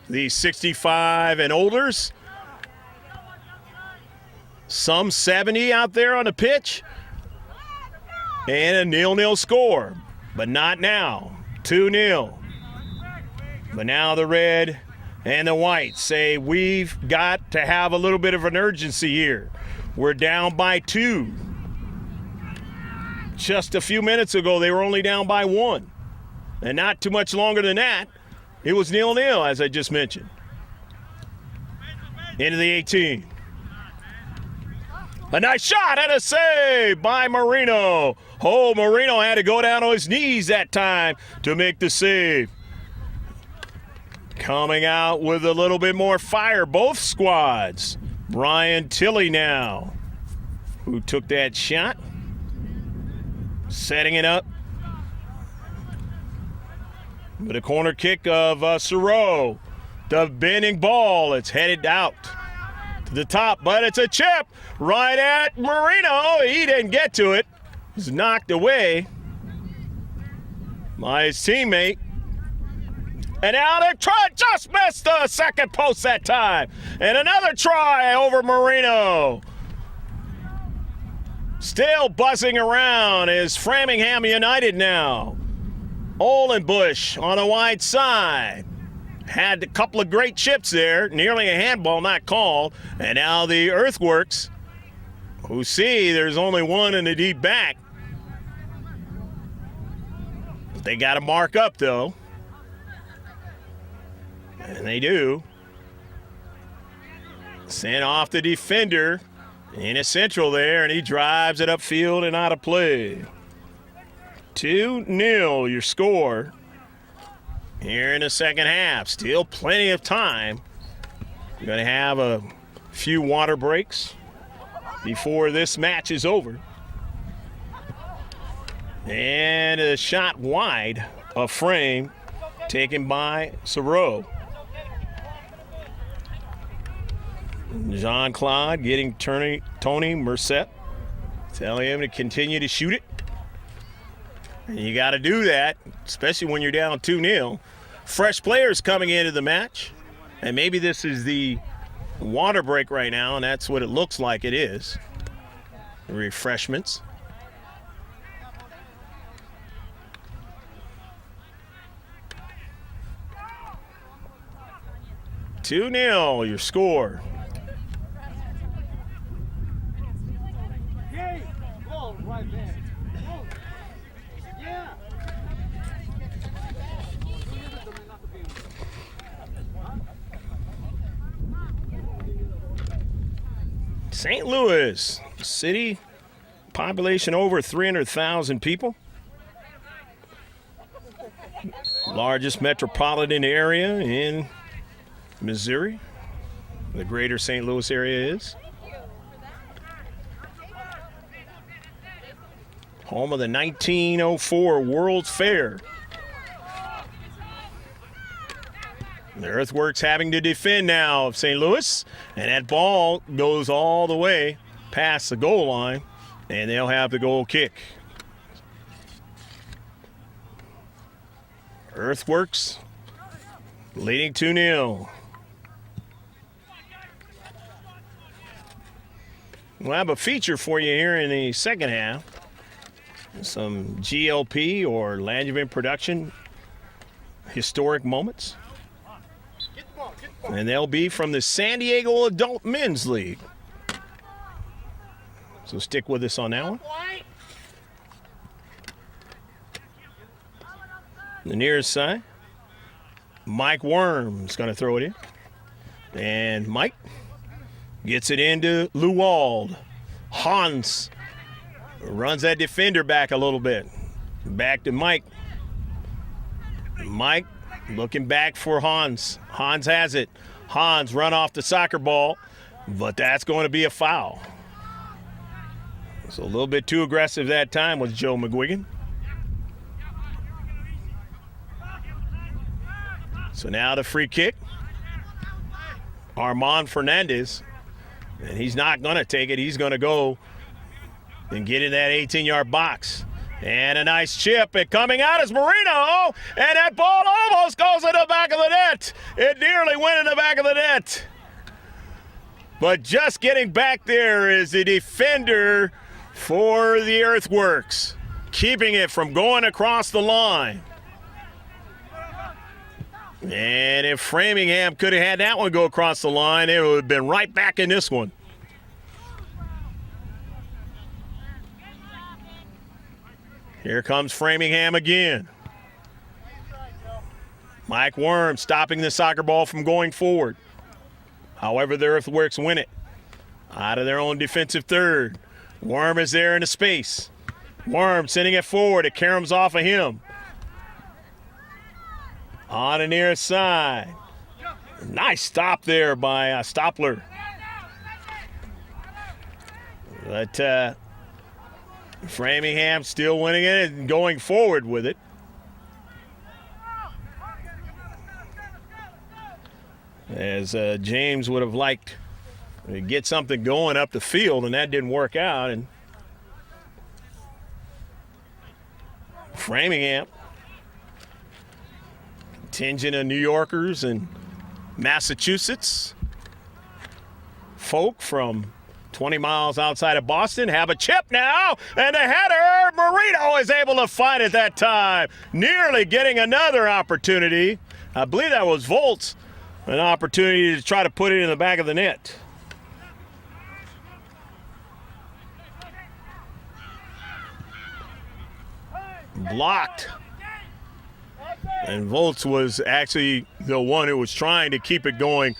The 65 and olders, some 70 out there on the pitch. And a 0-0 score, but not now. 2-0. But now the red and the white say we've got to have a little bit of an urgency here. We're down by 2. Just a few minutes ago, they were only down by 1. And not too much longer than that, it was 0-0, as I just mentioned. Into the 18. A nice shot and a save by Marino. Oh, Marino had to go down on his knees that time to make the save. Coming out with a little bit more fire, both squads. Brian Tilley now, who took that shot. Setting it up. With a corner kick of Soro. The bending ball, it's headed out to the top, but it's a chip right at Marino. He didn't get to it. He's knocked away by his teammate. And now they just missed the second post that time. And another try over Marino. Still buzzing around is Framingham United now. Olenbush on the wide side. Had a couple of great chips there. Nearly a handball not called. And now the Earthworks, who see there's only one in the deep back. They got to mark up, though. And they do. Send off the defender in a central there, and he drives it upfield and out of play. 2-0 your score here in the second half. Still plenty of time. You're going to have a few water breaks before this match is over. And a shot wide of frame taken by Soro. Jean-Claude getting Tony Mercet, telling him to continue to shoot it. And you got to do that, especially when you're down 2-0. Fresh players coming into the match. And maybe this is the water break right now, and that's what it looks like it is. Refreshments. $2-0 your score. St. Louis city, population over 300,000 people. Largest metropolitan area in Missouri, the greater St. Louis area is. Home of the 1904 World's Fair. The Earthworks having to defend now of St. Louis, and that ball goes all the way past the goal line, and they'll have the goal kick. Earthworks leading 2-0. We'll have a feature for you here in the second half. Some GLP or Langevin production historic moments. And they'll be from the San Diego Adult Men's League. So stick with us on that one. The nearest side, Mike Worm's going to throw it in. And Mike gets it into Luwald. Hans runs that defender back a little bit. Back to Mike. Mike looking back for Hans. Hans has it. Hans run off the soccer ball, but that's going to be a foul. So a little bit too aggressive that time with Joe McGuigan. So now the free kick. Armand Fernandez, and he's not going to take it. He's going to go and get in that 18-yard box. And a nice chip, and coming out is Marino, and that ball almost goes in the back of the net. It nearly went in the back of the net. But just getting back there is the defender for the Earthworks, keeping it from going across the line. And if Framingham could have had that one go across the line, it would have been right back in this one. Here comes Framingham again. Mike Worm stopping the soccer ball from going forward. However, the Earthworks win it out of their own defensive third. Worm is there in the space. Worm sending it forward. It caroms off of him. On the near side. Nice stop there by Stoppler. But Framingham still winning it and going forward with it. As James would have liked to get something going up the field, and that didn't work out. And Framingham, contingent of New Yorkers and Massachusetts folk from 20 miles outside of Boston, have a chip now, and the header, Marino is able to find it that time, nearly getting another opportunity. I believe that was Volt's, an opportunity to try to put it in the back of the net. Blocked. And Volt's was actually the one who was trying to keep it going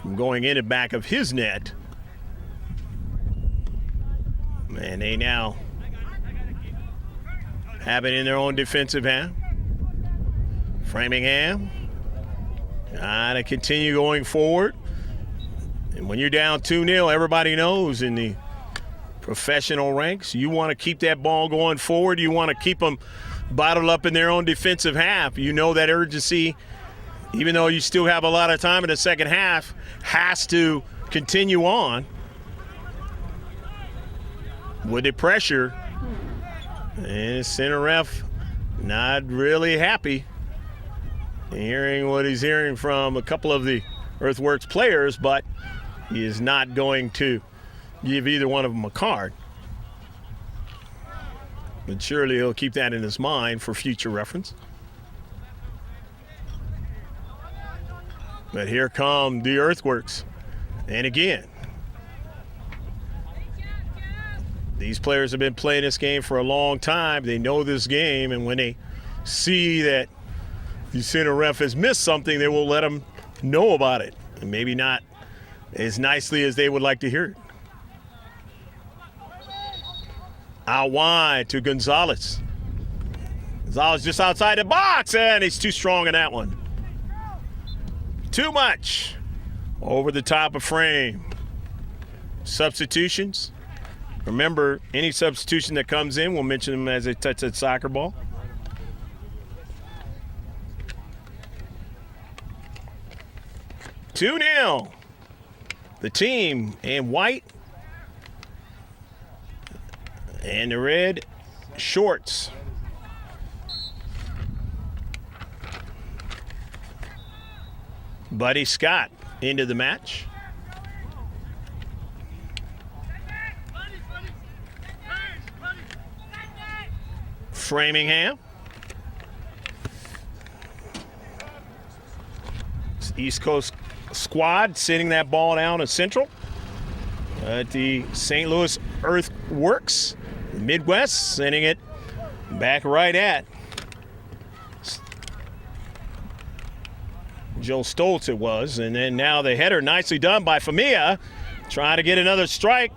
in the back of his net. And they now have it in their own defensive half. Framingham to continue going forward. And when you're down 2-0, everybody knows in the professional ranks, you want to keep that ball going forward. You want to keep them bottled up in their own defensive half. You know that urgency, even though you still have a lot of time in the second half, has to continue on with the pressure. And center ref not really happy hearing what he's hearing from a couple of the Earthworks players, but he is not going to give either one of them a card. But surely he'll keep that in his mind for future reference. But here come the Earthworks. And again, these players have been playing this game for a long time. They know this game, and when they see that the center ref has missed something, they will let them know about it and maybe not as nicely as they would like to hear it. Out wide to Gonzalez. Gonzalez just outside the box, and he's too strong in that one. Too much. Over the top of frame. Substitutions. Remember, any substitution that comes in, we'll mention them as they touch that soccer ball. Two-0. The team in white and the red shorts. Buddy Scott into the match. Framingham. East Coast squad sending that ball down to Central at the St. Louis Earthworks. Midwest sending it back right at Joe Stoltz it was. And then now the header nicely done by Famia, trying to get another strike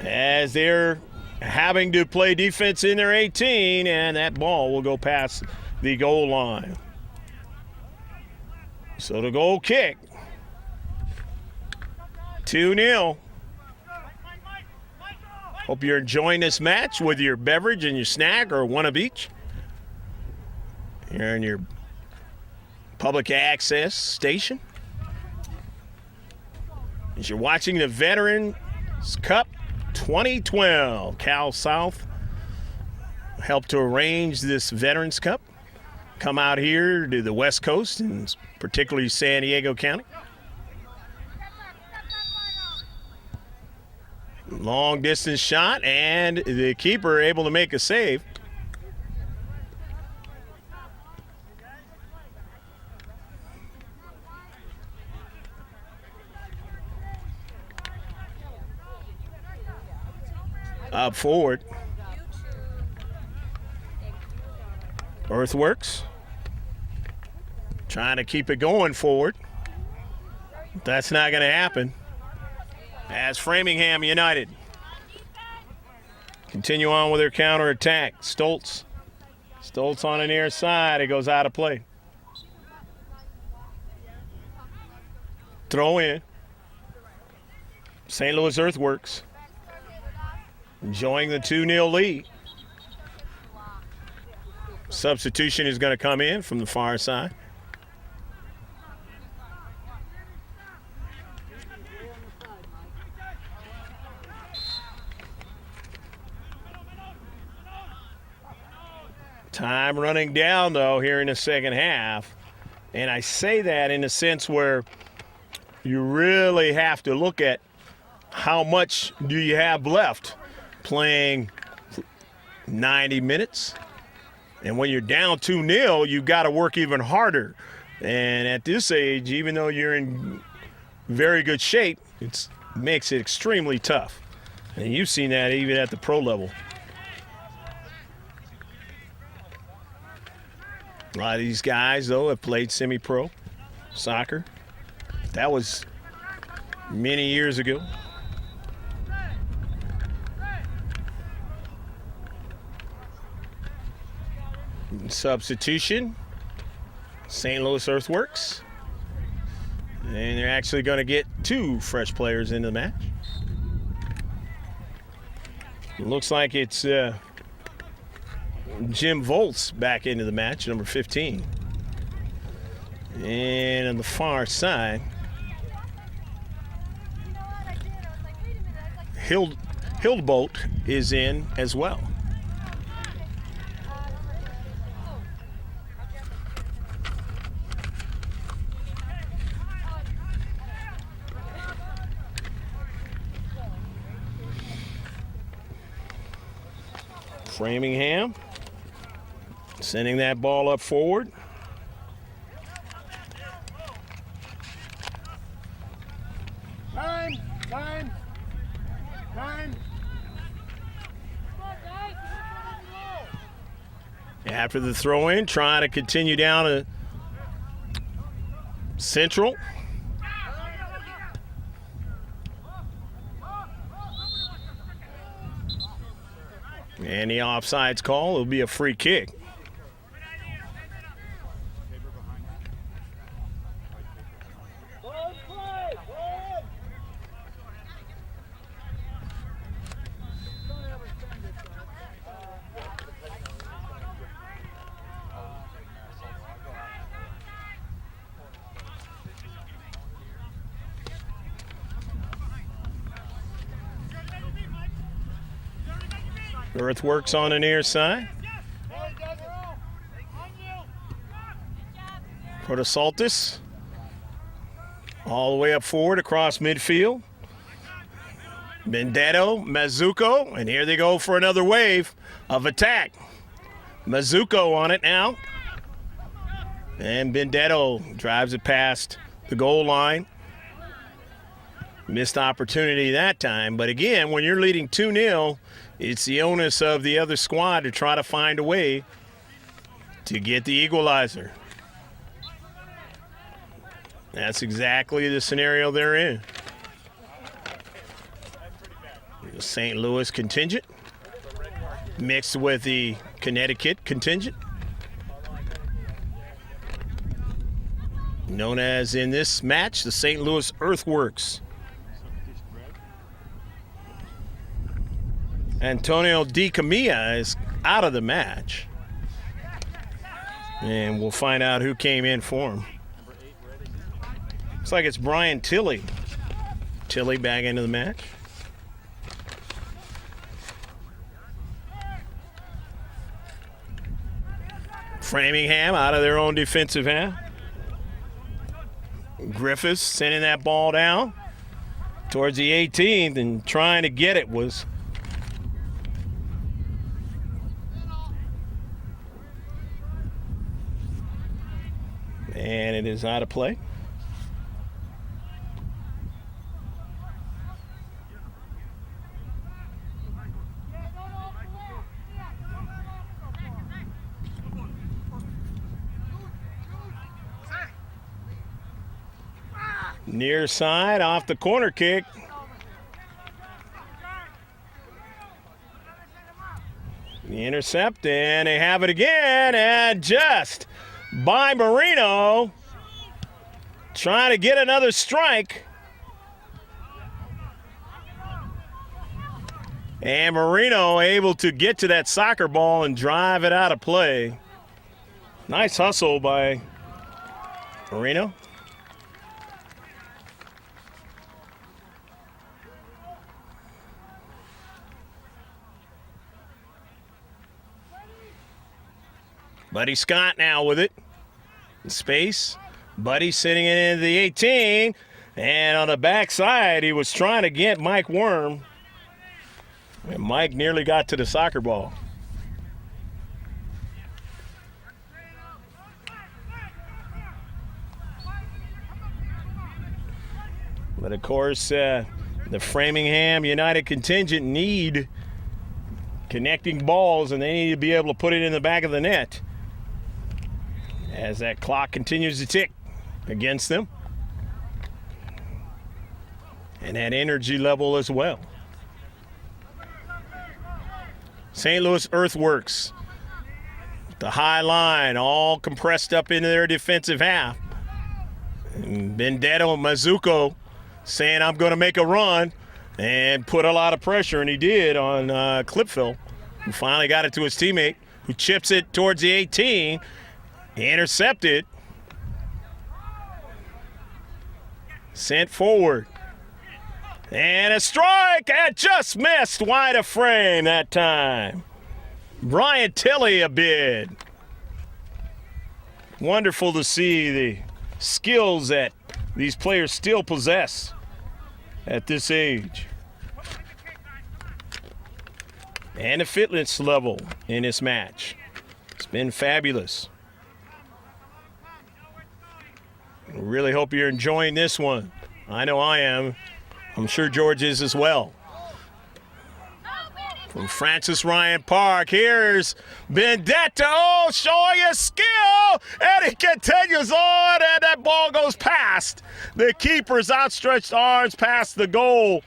as they're having to play defense in their 18, and that ball will go past the goal line. So the goal kick. 2-0. Hope you're enjoying this match with your beverage and your snack or one of each. You're in your public access station. As you're watching the Veterans Cup 2012, Cal South helped to arrange this Veterans Cup. Come out here to the West Coast, and particularly San Diego County. Long distance shot, and the keeper able to make a save. Up forward. Earthworks trying to keep it going forward. That's not going to happen. As Framingham United continue on with their counterattack. Stoltz on the near side. It goes out of play. Throw in. St. Louis Earthworks enjoying the 2-0 lead. Substitution is going to come in from the far side. Time running down, though, here in the second half. And I say that in a sense where you really have to look at how much do you have left playing 90 minutes. And when you're down 2-0, you've got to work even harder. And at this age, even though you're in very good shape, it makes it extremely tough. And you've seen that even at the pro level. A lot of these guys, though, have played semi-pro soccer. That was many years ago. Substitution, St. Louis Earthworks. And they're actually going to get two fresh players into the match. It looks like it's Jim Volts back into the match, number 15. And on the far side, Hildbolt is in as well. Framingham sending that ball up forward. Time. After the throw in, trying to continue down to Central. And the offsides call, it'll be a free kick. Earthworks on the near side. Protosaltis all the way up forward across midfield. Benedetto, Mazuko, and here they go for another wave of attack. Mazuko on it now. And Benedetto drives it past the goal line. Missed opportunity that time, but again, when you're leading 2-0, it's the onus of the other squad to try to find a way to get the equalizer. That's exactly the scenario they're in. The St. Louis contingent mixed with the Connecticut contingent. Known as in this match, the St. Louis Earthworks. Antonio Di Camilla is out of the match. And we'll find out who came in for him. Looks like it's Brian Tilley. Tilley back into the match. Framingham out of their own defensive half. Griffiths sending that ball down towards the 18th, and trying to get it was and it is out of play. Near side off the corner kick. The intercept, and they have it again, and just by Marino, trying to get another strike. And Marino able to get to that soccer ball and drive it out of play. Nice hustle by Marino. Buddy Scott now with it. In space. Buddy sitting in the 18. And on the backside, he was trying to get Mike Worm. And Mike nearly got to the soccer ball. But of course, the Framingham United contingent need connecting balls, and they need to be able to put it in the back of the net as that clock continues to tick against them. And that energy level as well. St. Louis Earthworks, the high line, all compressed up into their defensive half. And Benedetto Mazuko saying, I'm going to make a run, and put a lot of pressure, and he did on Clipville, who finally got it to his teammate, who chips it towards the 18. Intercepted. Sent forward. And a strike, and just missed wide of frame that time. Brian Tilley a bid. Wonderful to see the skills that these players still possess at this age. And the fitness level in this match. It's been fabulous. Really hope you're enjoying this one. I know I am. I'm sure George is as well. From Francis Ryan Park, here's Benedetto showing his skill, and he continues on, and that ball goes past the keeper's outstretched arms, past the goal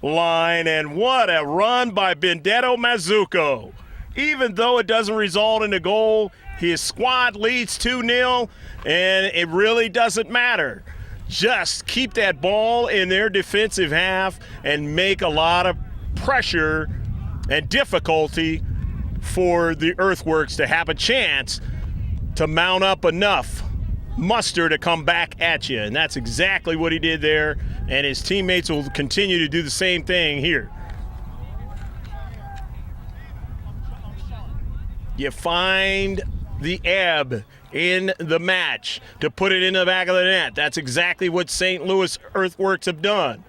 line, and what a run by Benedetto Mazuko. even though it doesn't result in a goal, his squad leads 2-0, and it really doesn't matter. Just keep that ball in their defensive half and make a lot of pressure and difficulty for the Earthworks to have a chance to mount up enough muster to come back at you. And that's exactly what he did there, and his teammates will continue to do the same thing here. You find the ebb in the match to put it in the back of the net. That's exactly what St. Louis Earthworks have done.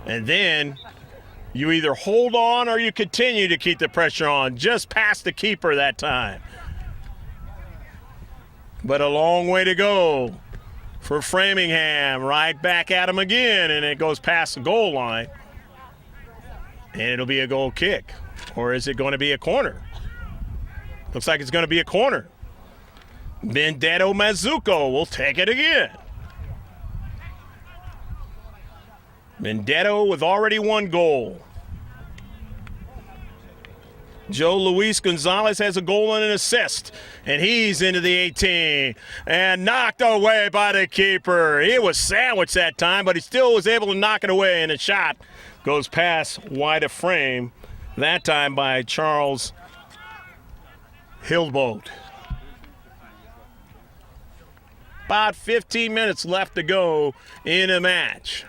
And then you either hold on or you continue to keep the pressure on, just past the keeper that time. But a long way to go for Framingham. Right back at him again, and it goes past the goal line. And it'll be a goal kick. Or is it going to be a corner? Looks like it's going to be a corner. Benedetto Mazzucco will take it again. Benedetto with already one goal. Joe Luis Gonzalez has a goal and an assist, and he's into the 18 and knocked away by the keeper. He was sandwiched that time, but he still was able to knock it away, and a shot goes past wide of frame, that time by Charles Hildboat. About 15 minutes left to go in a match.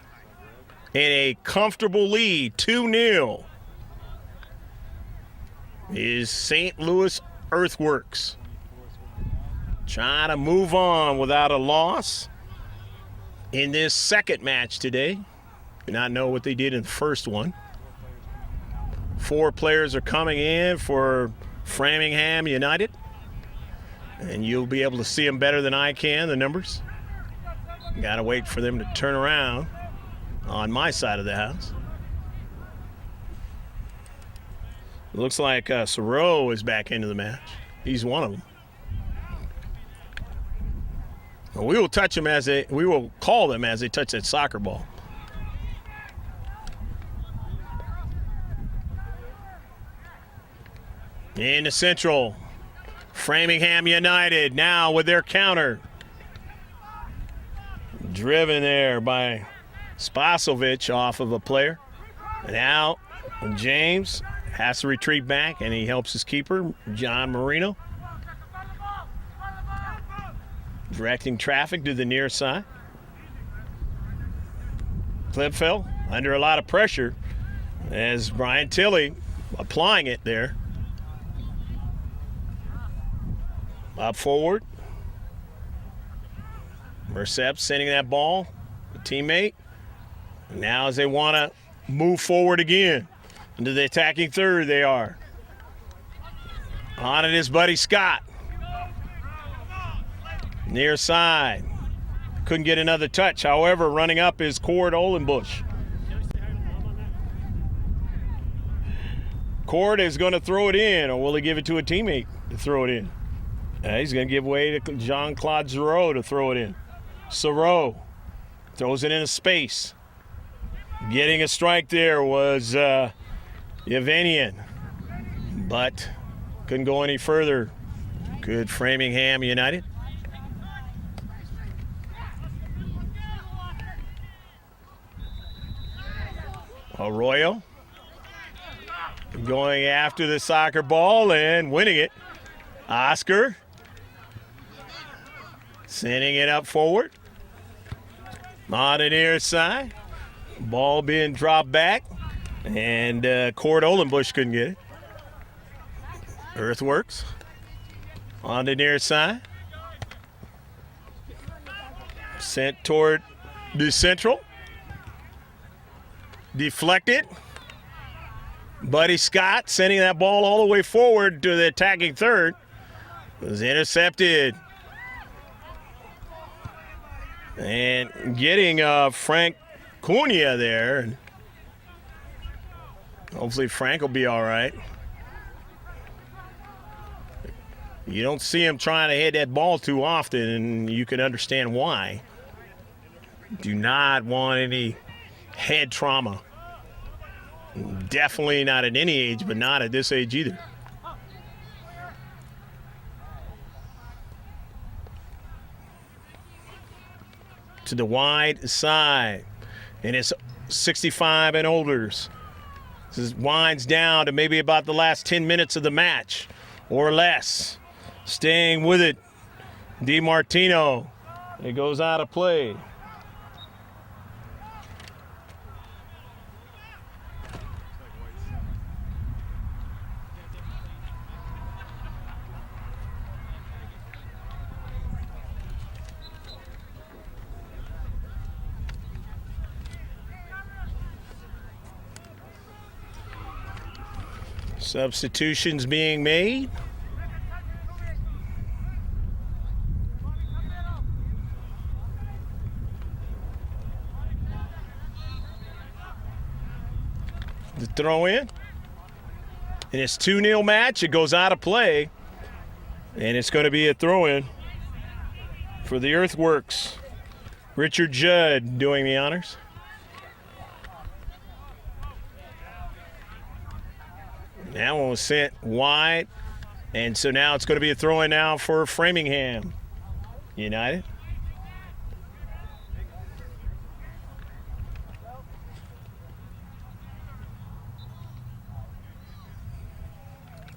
In a comfortable lead, 2-0, is St. Louis Earthworks. Trying to move on without a loss in this second match today. Do not know what they did in the first one. 4 players are coming in for Framingham United. And you'll be able to see them better than I can, the numbers. Got to wait for them to turn around on my side of the house. It looks like Sorrow is back into the match. He's one of them. Well, we will touch them we will call them as they touch that soccer ball. In the central, Framingham United now with their counter. Driven there by Spasovic off of a player. And now James has to retreat back, and he helps his keeper, John Marino. Directing traffic to the near side. Clipfell under a lot of pressure as Brian Tilley applying it there. Up forward. Mercep sending that ball. A teammate. Now as they want to move forward again. Into the attacking third they are. On it is Buddy Scott. Near side. Couldn't get another touch. However, running up is Cord Olenbush. Cord is going to throw it in, or will he give it to a teammate to throw it in? He's going to give way to Jean-Claude Giroux to throw it in. Sorrow throws it into space. Getting a strike there was Yevanian, but couldn't go any further. Good Framingham United. Arroyo going after the soccer ball and winning it. Oscar sending it up forward. On the near side. Ball being dropped back. And Cord Olenbush couldn't get it. Earthworks on the near side. Sent toward the central. Deflected. Buddy Scott sending that ball all the way forward to the attacking third. Was intercepted. And getting Frank Cunha there. Hopefully Frank will be all right. You don't see him trying to hit that ball too often, and you can understand why. Do not want any head trauma. Definitely not at any age, but not at this age either. to the wide side. And it's 65 and olders. This winds down to maybe about the last 10 minutes of the match or less. Staying with it, DiMartino. It goes out of play. Substitutions being made. The throw in. And it's 2-0 match. It goes out of play. And it's going to be a throw in for the Earthworks. Richard Judd doing the honors. That one was sent wide, and so now it's going to be a throw-in now for Framingham United.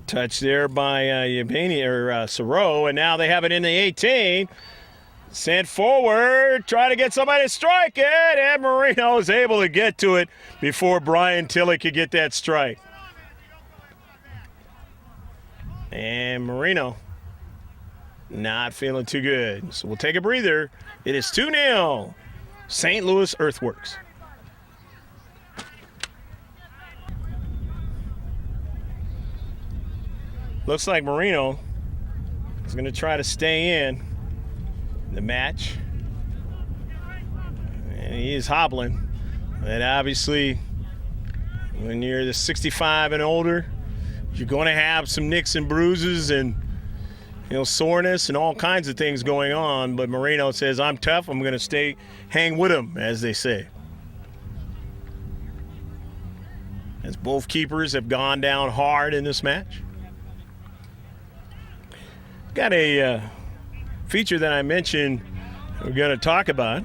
Touch there by Soro, and now they have it in the 18. Sent forward, try to get somebody to strike it, and Marino is able to get to it before Brian Tilley could get that strike. And Marino not feeling too good. So we'll take a breather. It is 2-0, St. Louis Earthworks. Looks like Marino is going to try to stay in the match. And he is hobbling. And obviously, when you're the 65 and older, you're going to have some nicks and bruises and, soreness and all kinds of things going on. But Marino says, I'm tough. I'm going to hang with him, as they say. As both keepers have gone down hard in this match. Got a feature that I mentioned we're going to talk about.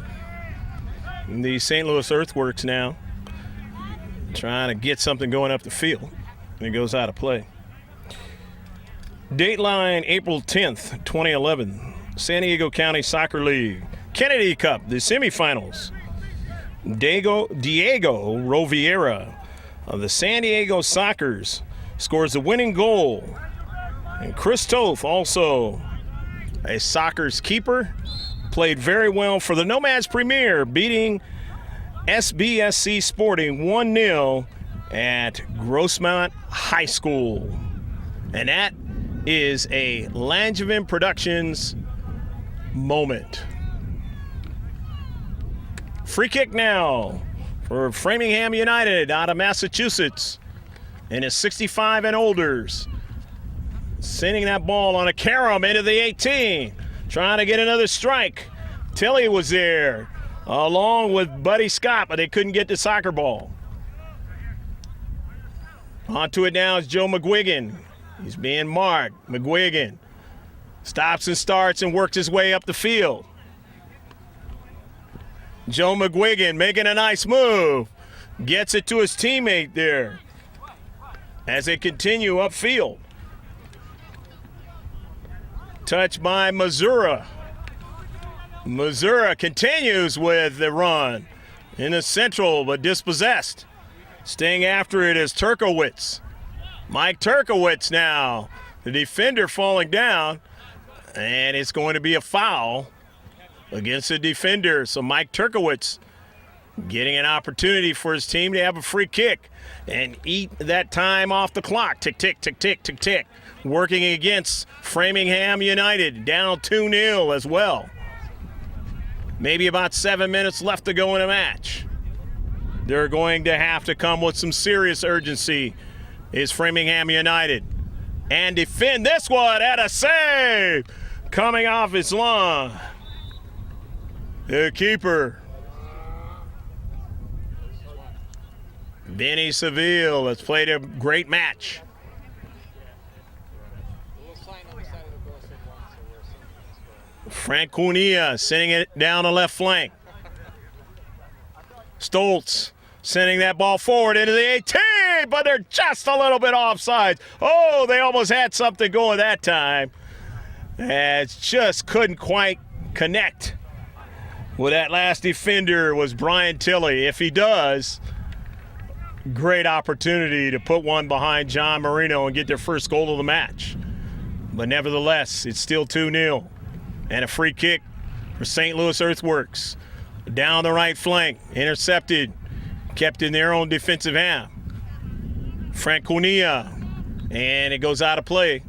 The St. Louis Earthworks now trying to get something going up the field. And it goes out of play. Dateline April 10th, 2011. San Diego County Soccer League. Kennedy Cup, the semifinals. Diego Roviera of the San Diego Sockers scores the winning goal. And Chris Toth, also a Sockers keeper, played very well for the Nomads Premier, beating SBSC Sporting 1-0 at Grossmont High School. And that is a Langevin Productions moment. Free kick now for Framingham United out of Massachusetts. And it's 65 and olders. Sending that ball on a carom into the 18. Trying to get another strike. Tilley was there along with Buddy Scott, but they couldn't get the soccer ball. Onto it now is Joe McGuigan. He's being marked. McGuigan stops and starts and works his way up the field. Joe McGuigan making a nice move. Gets it to his teammate there as they continue upfield. Touched by Missouri. Missouri continues with the run in the central, but dispossessed. Staying after it is Turkowitz. Mike Turkowitz now. The defender falling down, and it's going to be a foul against the defender. So Mike Turkowitz getting an opportunity for his team to have a free kick and eat that time off the clock. Tick, tick, tick, tick, tick, tick. Working against Framingham United, down 2-0 as well. Maybe about 7 minutes left to go in a match. They're going to have to come with some serious urgency, is Framingham United. And defend this one at a save. Coming off his line. The keeper, Benny Seville, has played a great match. Frank Cunha sending it down the left flank. Stoltz sending that ball forward into the 18, but they're just a little bit offside. Oh, they almost had something going that time. And just couldn't quite connect. Well, that last defender was Brian Tilley. If he does, great opportunity to put one behind John Marino and get their first goal of the match. But nevertheless, it's still 2-0. And a free kick for St. Louis Earthworks. Down the right flank, intercepted, kept in their own defensive half. Franconia, and it goes out of play.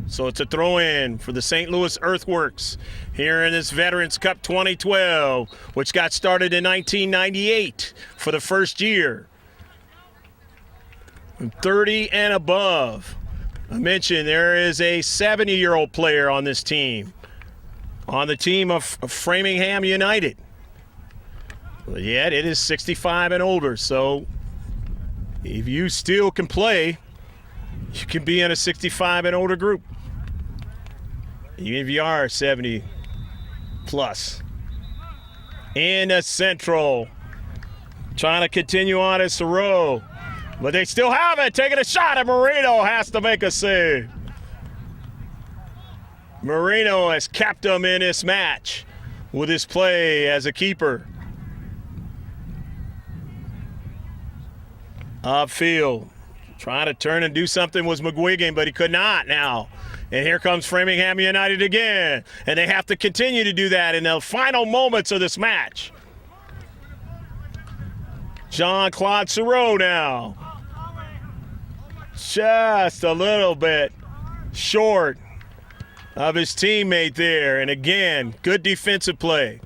So it's a throw-in for the St. Louis Earthworks here in this Veterans Cup 2012, which got started in 1998 for the first year. 30 and above. I mentioned there is a 70-year-old player on this team, on the team of Framingham United. Yet it is 65 and older, so if you still can play, you can be in a 65 and older group. Even if you are 70 plus. In the central. Trying to continue on as Thoreau. But they still have it. Taking a shot, and Marino has to make a save. Marino has kept them in this match with his play as a keeper. Upfield. Trying to turn and do something was McGuigan, but he could not now. And here comes Framingham United again. And they have to continue to do that in the final moments of this match. Jean-Claude Thoreau now. Just a little bit short of his teammate there. And again, good defensive play.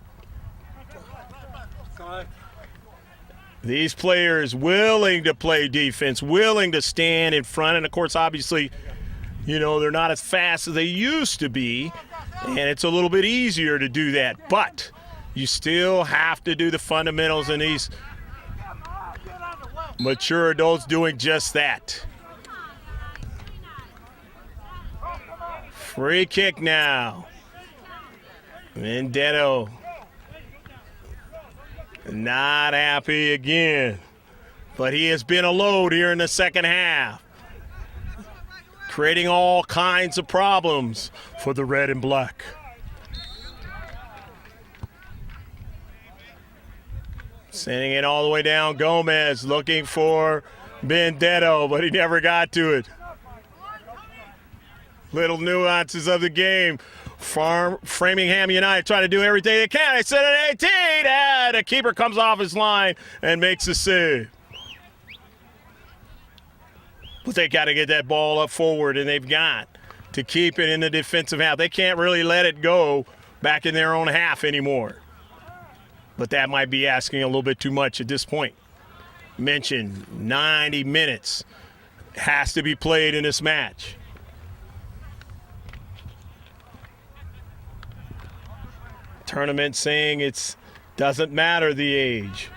These players willing to play defense, willing to stand in front. And, of course, obviously, you know, they're not as fast as they used to be, and it's a little bit easier to do that. But you still have to do the fundamentals, and these mature adults doing just that. Free kick now. Vendetto not happy again, but he has been a load here in the second half, creating all kinds of problems for the red and black. Sending it all the way down, Gomez looking for Benedetto, but he never got to it. Little nuances of the game. Framingham United trying to do everything they can. They set an 18, and the keeper comes off his line and makes a save. But they got to get that ball up forward, and they've got to keep it in the defensive half. They can't really let it go back in their own half anymore. But that might be asking a little bit too much at this point. Mentioned 90 minutes has to be played in this match. Tournament saying it doesn't matter the age.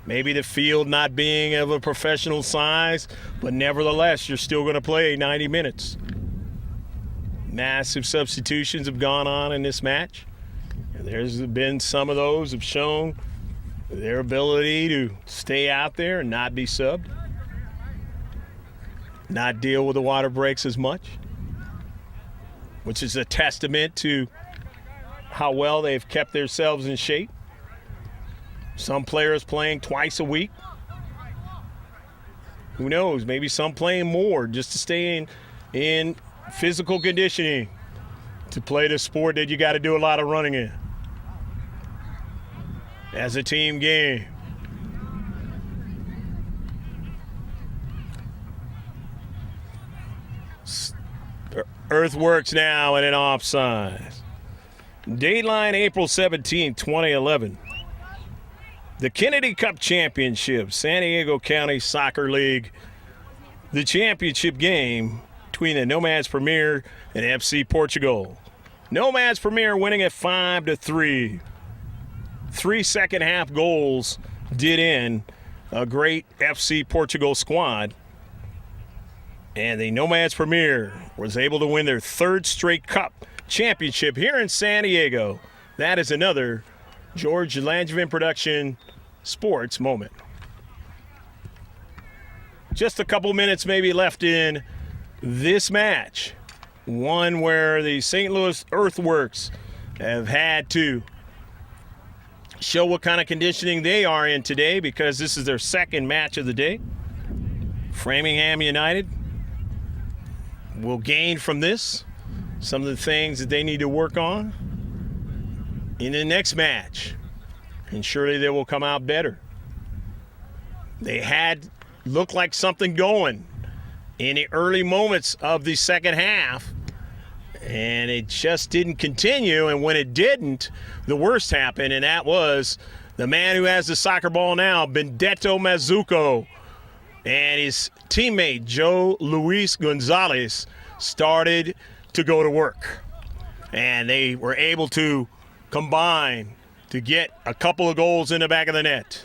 Maybe the field not being of a professional size, but nevertheless, you're still going to play 90 minutes. Massive substitutions have gone on in this match. And there's been some of those have shown their ability to stay out there and not be subbed, not deal with the water breaks as much, which is a testament to how well they've kept themselves in shape. Some players playing twice a week. Who knows? Maybe some playing more just to stay in physical conditioning to play the sport that you got to do a lot of running in. As a team game. Earthworks now in an offside. Dateline April 17, 2011. The Kennedy Cup Championship, San Diego County Soccer League. The championship game between the Nomads Premier and FC Portugal. Nomads Premier winning at 5-3. 3 second-half goals did in a great FC Portugal squad. And the Nomads Premier was able to win their third straight cup championship here in San Diego. That is another George Langevin Production Sports Moment. Just a couple minutes maybe left in this match. One where the St. Louis Earthworks have had to show what kind of conditioning they are in today because this is their second match of the day. Framingham United will gain from this some of the things that they need to work on in the next match, and surely they will come out better. They had looked like something going in the early moments of the second half, and it just didn't continue. And when it didn't, the worst happened, and that was the man who has the soccer ball now, Benedetto Mazzucco, and his teammate Joe Luis Gonzalez started to go to work. And they were able to combine to get a couple of goals in the back of the net.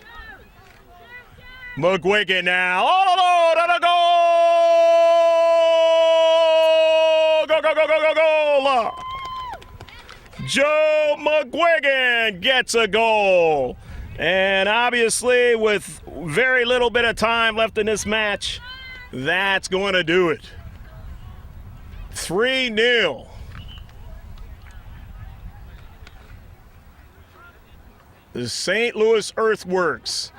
McGuigan now. Oh, no, no, go! Go, go, go, go, go, go! Joe McGuigan gets a goal. And obviously, with very little bit of time left in this match, that's going to do it. 3-0. The St. Louis Earthworks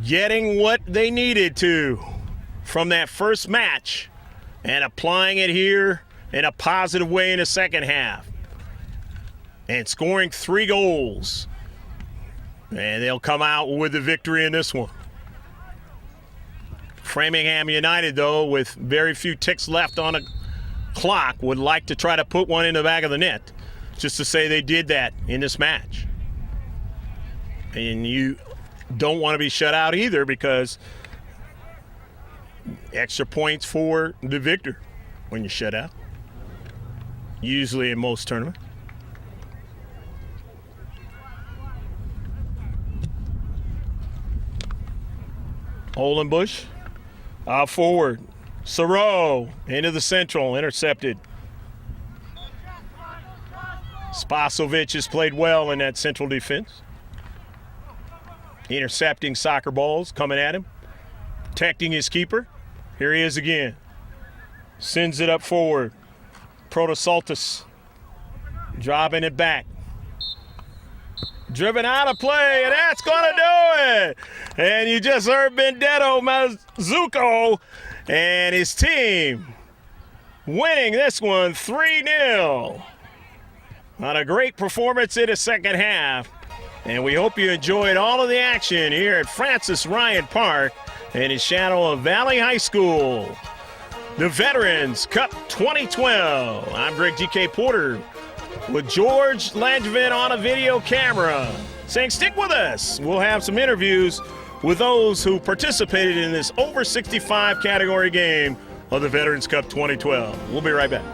getting what they needed to from that first match and applying it here in a positive way in the second half. And scoring 3 goals. And they'll come out with the victory in this one. Framingham United, though, with very few ticks left on the clock, would like to try to put one in the back of the net, just to say they did that in this match. And you don't want to be shut out either, because extra points for the victor when you're shut out, usually in most tournaments. Olenbush out forward. Saro into the central, intercepted. Spasovic has played well in that central defense. Intercepting soccer balls coming at him. Protecting his keeper. Here he is again. Sends it up forward. Protosaltis dropping it back. Driven out of play, and that's going to do it. And you just heard Benedetto Mazzucco and his team winning this one 3-0. On a great performance in the second half. And we hope you enjoyed all of the action here at Francis Ryan Park in the shadow of Valley High School. The Veterans Cup 2012. I'm Greg G.K. Porter with George Langevin on a video camera, saying stick with us. We'll have some interviews with those who participated in this over 65 category game of the Veterans Cup 2012. We'll be right back.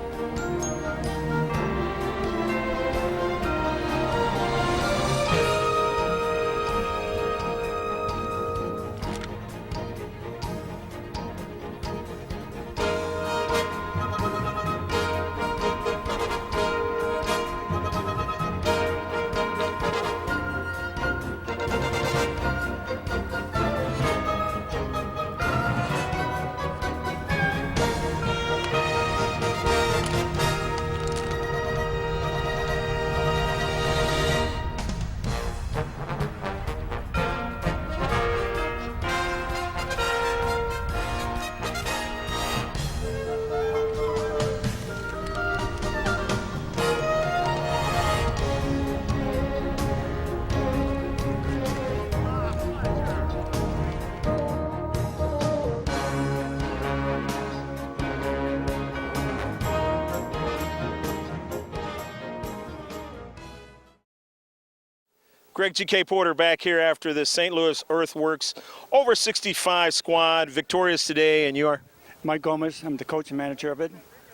Greg G.K. Porter back here after the St. Louis Earthworks over 65 squad victorious today, and you are? Mike Gomez, I'm the coach and manager of it.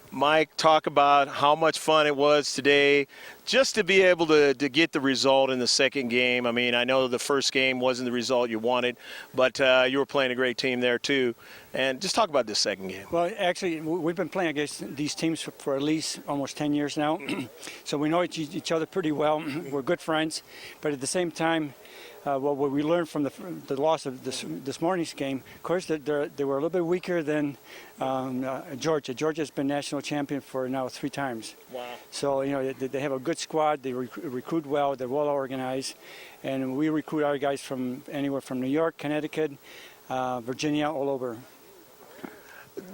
Mike, talk about how much fun it was today just to be able to get the result in the second game. I mean, I know the first game wasn't the result you wanted, but you were playing a great team there too. And just talk about this second game. Well, actually, we've been playing against these teams for at least almost 10 years now. So we know each other pretty well. We're good friends. But at the same time, what we learned from the loss of this morning's game, of course, they were a little bit weaker than Georgia. Georgia's been national champion for now 3 times. Wow. So, they have a good squad. They recruit well. They're well organized. And we recruit our guys from anywhere from New York, Connecticut, Virginia, all over.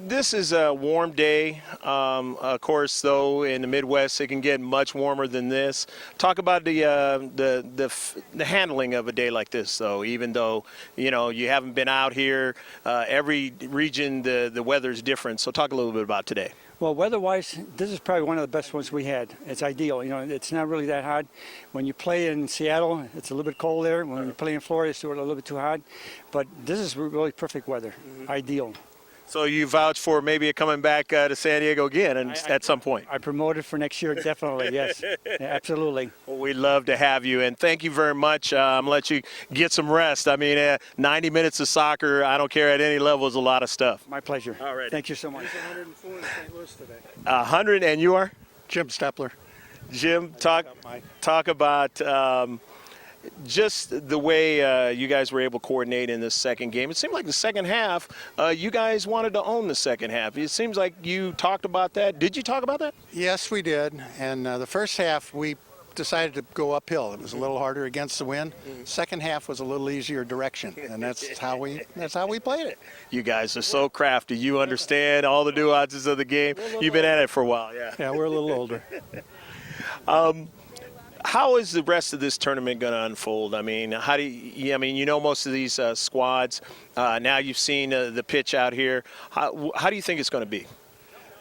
This is a warm day. Of course, though, in the Midwest, it can get much warmer than this. Talk about the handling of a day like this, though. Even though you haven't been out here, every region the weather is different. So talk a little bit about today. Well, weather-wise, this is probably one of the best ones we had. It's ideal. It's not really that hot. When you play in Seattle, it's a little bit cold there. When you play in Florida, it's a little bit too hot. But this is really perfect weather. Ideal. So you vouch for maybe coming back to San Diego again at some point. I promoted for next year, definitely, yes. Yeah, absolutely. Well, we'd love to have you, and thank you very much. I'm going to let you get some rest. I mean, 90 minutes of soccer, I don't care at any level, is a lot of stuff. My pleasure. All right. Thank you so much. It's 104 in St. Louis today. 100, and you are? Jim Stepler. Jim, talk about just the way you guys were able to coordinate in this second game. It seemed like the second half, you guys wanted to own the second half. It seems like you talked about that. Did you talk about that? Yes, we did. And the first half, we decided to go uphill. It was a little harder against the wind. Second half was a little easier direction, and that's how we played it. You guys are so crafty. You understand all the nuances of the game. You've been at it for a while, yeah. Yeah, we're a little older. How is the rest of this tournament going to unfold? I mean, most of these squads. Now you've seen the pitch out here. How do you think it's going to be?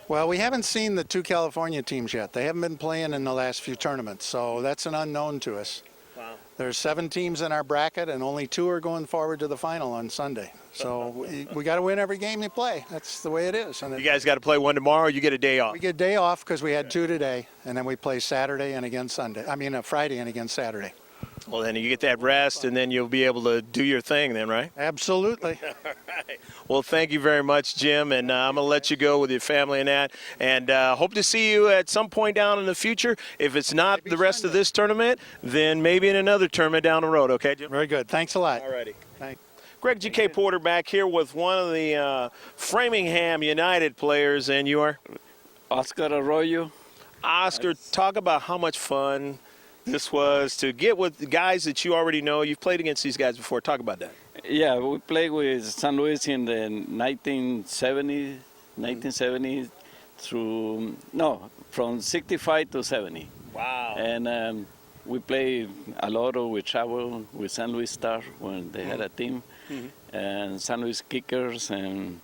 Well, we haven't seen the 2 California teams yet. They haven't been playing in the last few tournaments, so that's an unknown to us. Wow. There's 7 teams in our bracket, and only 2 are going forward to the final on Sunday. So we got to win every game you play. That's the way it is. And you guys got to play one tomorrow. You get a day off. we get a day off because we had 2 today, and then we play Saturday and again Sunday. Friday and again Saturday. Well, then you get that rest, and then you'll be able to do your thing then, right? Absolutely. All right. Well, thank you very much, Jim, and I'm going to let you go with your family and that, and hope to see you at some point down in the future. If it's not Maybe the rest Sunday. of this tournament, then maybe in another tournament down the road, okay, Jim? Very good. Thanks a lot. All righty. Thanks. Greg G.K. Porter back here with one of the Framingham United players, and you are? Oscar Arroyo. Oscar, talk about how much fun this was to get with the guys that you already know. You've played against these guys before. Talk about that. Yeah, we played with San Luis in the 1970 from 65 to 70. Wow. And we played a lot with travel with San Luis Stars when they had a team, and San Luis Kickers, and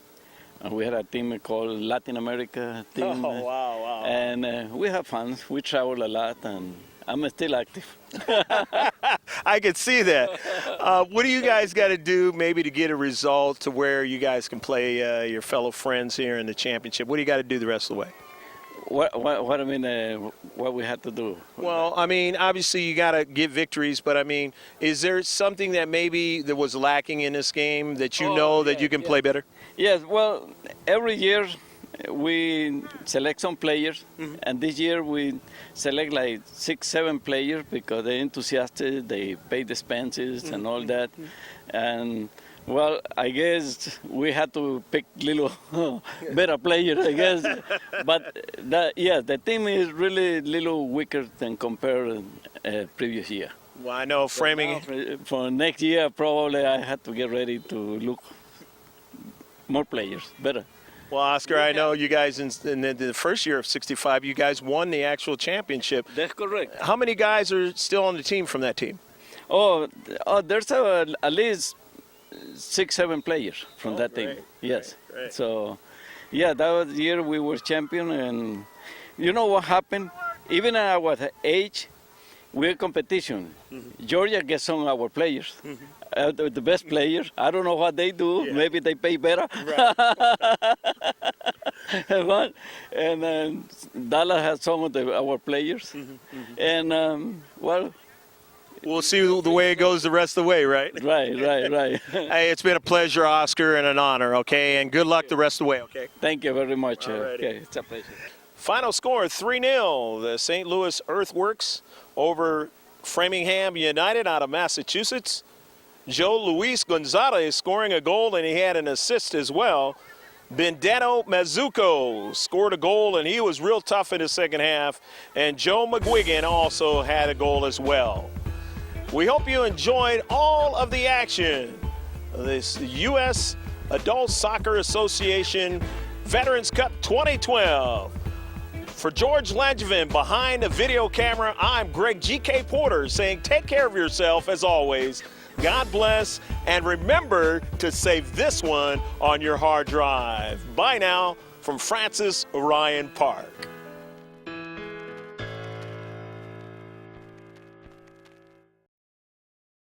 we had a team called Latin America team. Oh, wow. And we have fun. We travel a lot, and I'm still active. I could see that. What do you guys got to do maybe to get a result to where you guys can play your fellow friends here in the championship? What do you got to do the rest of the way? What we have to do? Well, I mean, obviously you got to get victories, but I mean, is there something that maybe that was lacking in this game that you know that you can play better? Yes, well, every year we select some players, and this year we select like 6-7 players because they're enthusiastic, they pay the expenses and all that. And well, I guess we had to pick little better players, I guess. But the team is really little weaker than compared previous year. Well, I know Framingham. For next year, probably I had to get ready to look more players, better. Well, Oscar, I know you guys in the first year of 65, you guys won the actual championship. That's correct. How many guys are still on the team from that team? There's at least 6-7 players from that team. Yes. Great. So, that was the year we were champion, and you know what happened? Even at our age, we're competition. Georgia gets some of our players, the best players. I don't know what they do. Maybe they pay better. Right. And Dallas has some of our players. And well. We'll see the way it goes the rest of the way, right? Right. Hey, it's been a pleasure, Oscar, and an honor, okay? And good luck the rest of the way, okay? Thank you very much. Alrighty. Okay, it's a pleasure. Final score, 3-0. The St. Louis Earthworks over Framingham United out of Massachusetts. Joe Luis Gonzalez scoring a goal, and he had an assist as well. Benedetto Mazzucco scored a goal, and he was real tough in the second half. And Joe McGuigan also had a goal as well. We hope you enjoyed all of the action of this U.S. Adult Soccer Association Veterans Cup 2012. For George Langevin behind the video camera, I'm Greg G.K. Porter saying take care of yourself as always. God bless, and remember to save this one on your hard drive. Bye now from Francis Orion Park.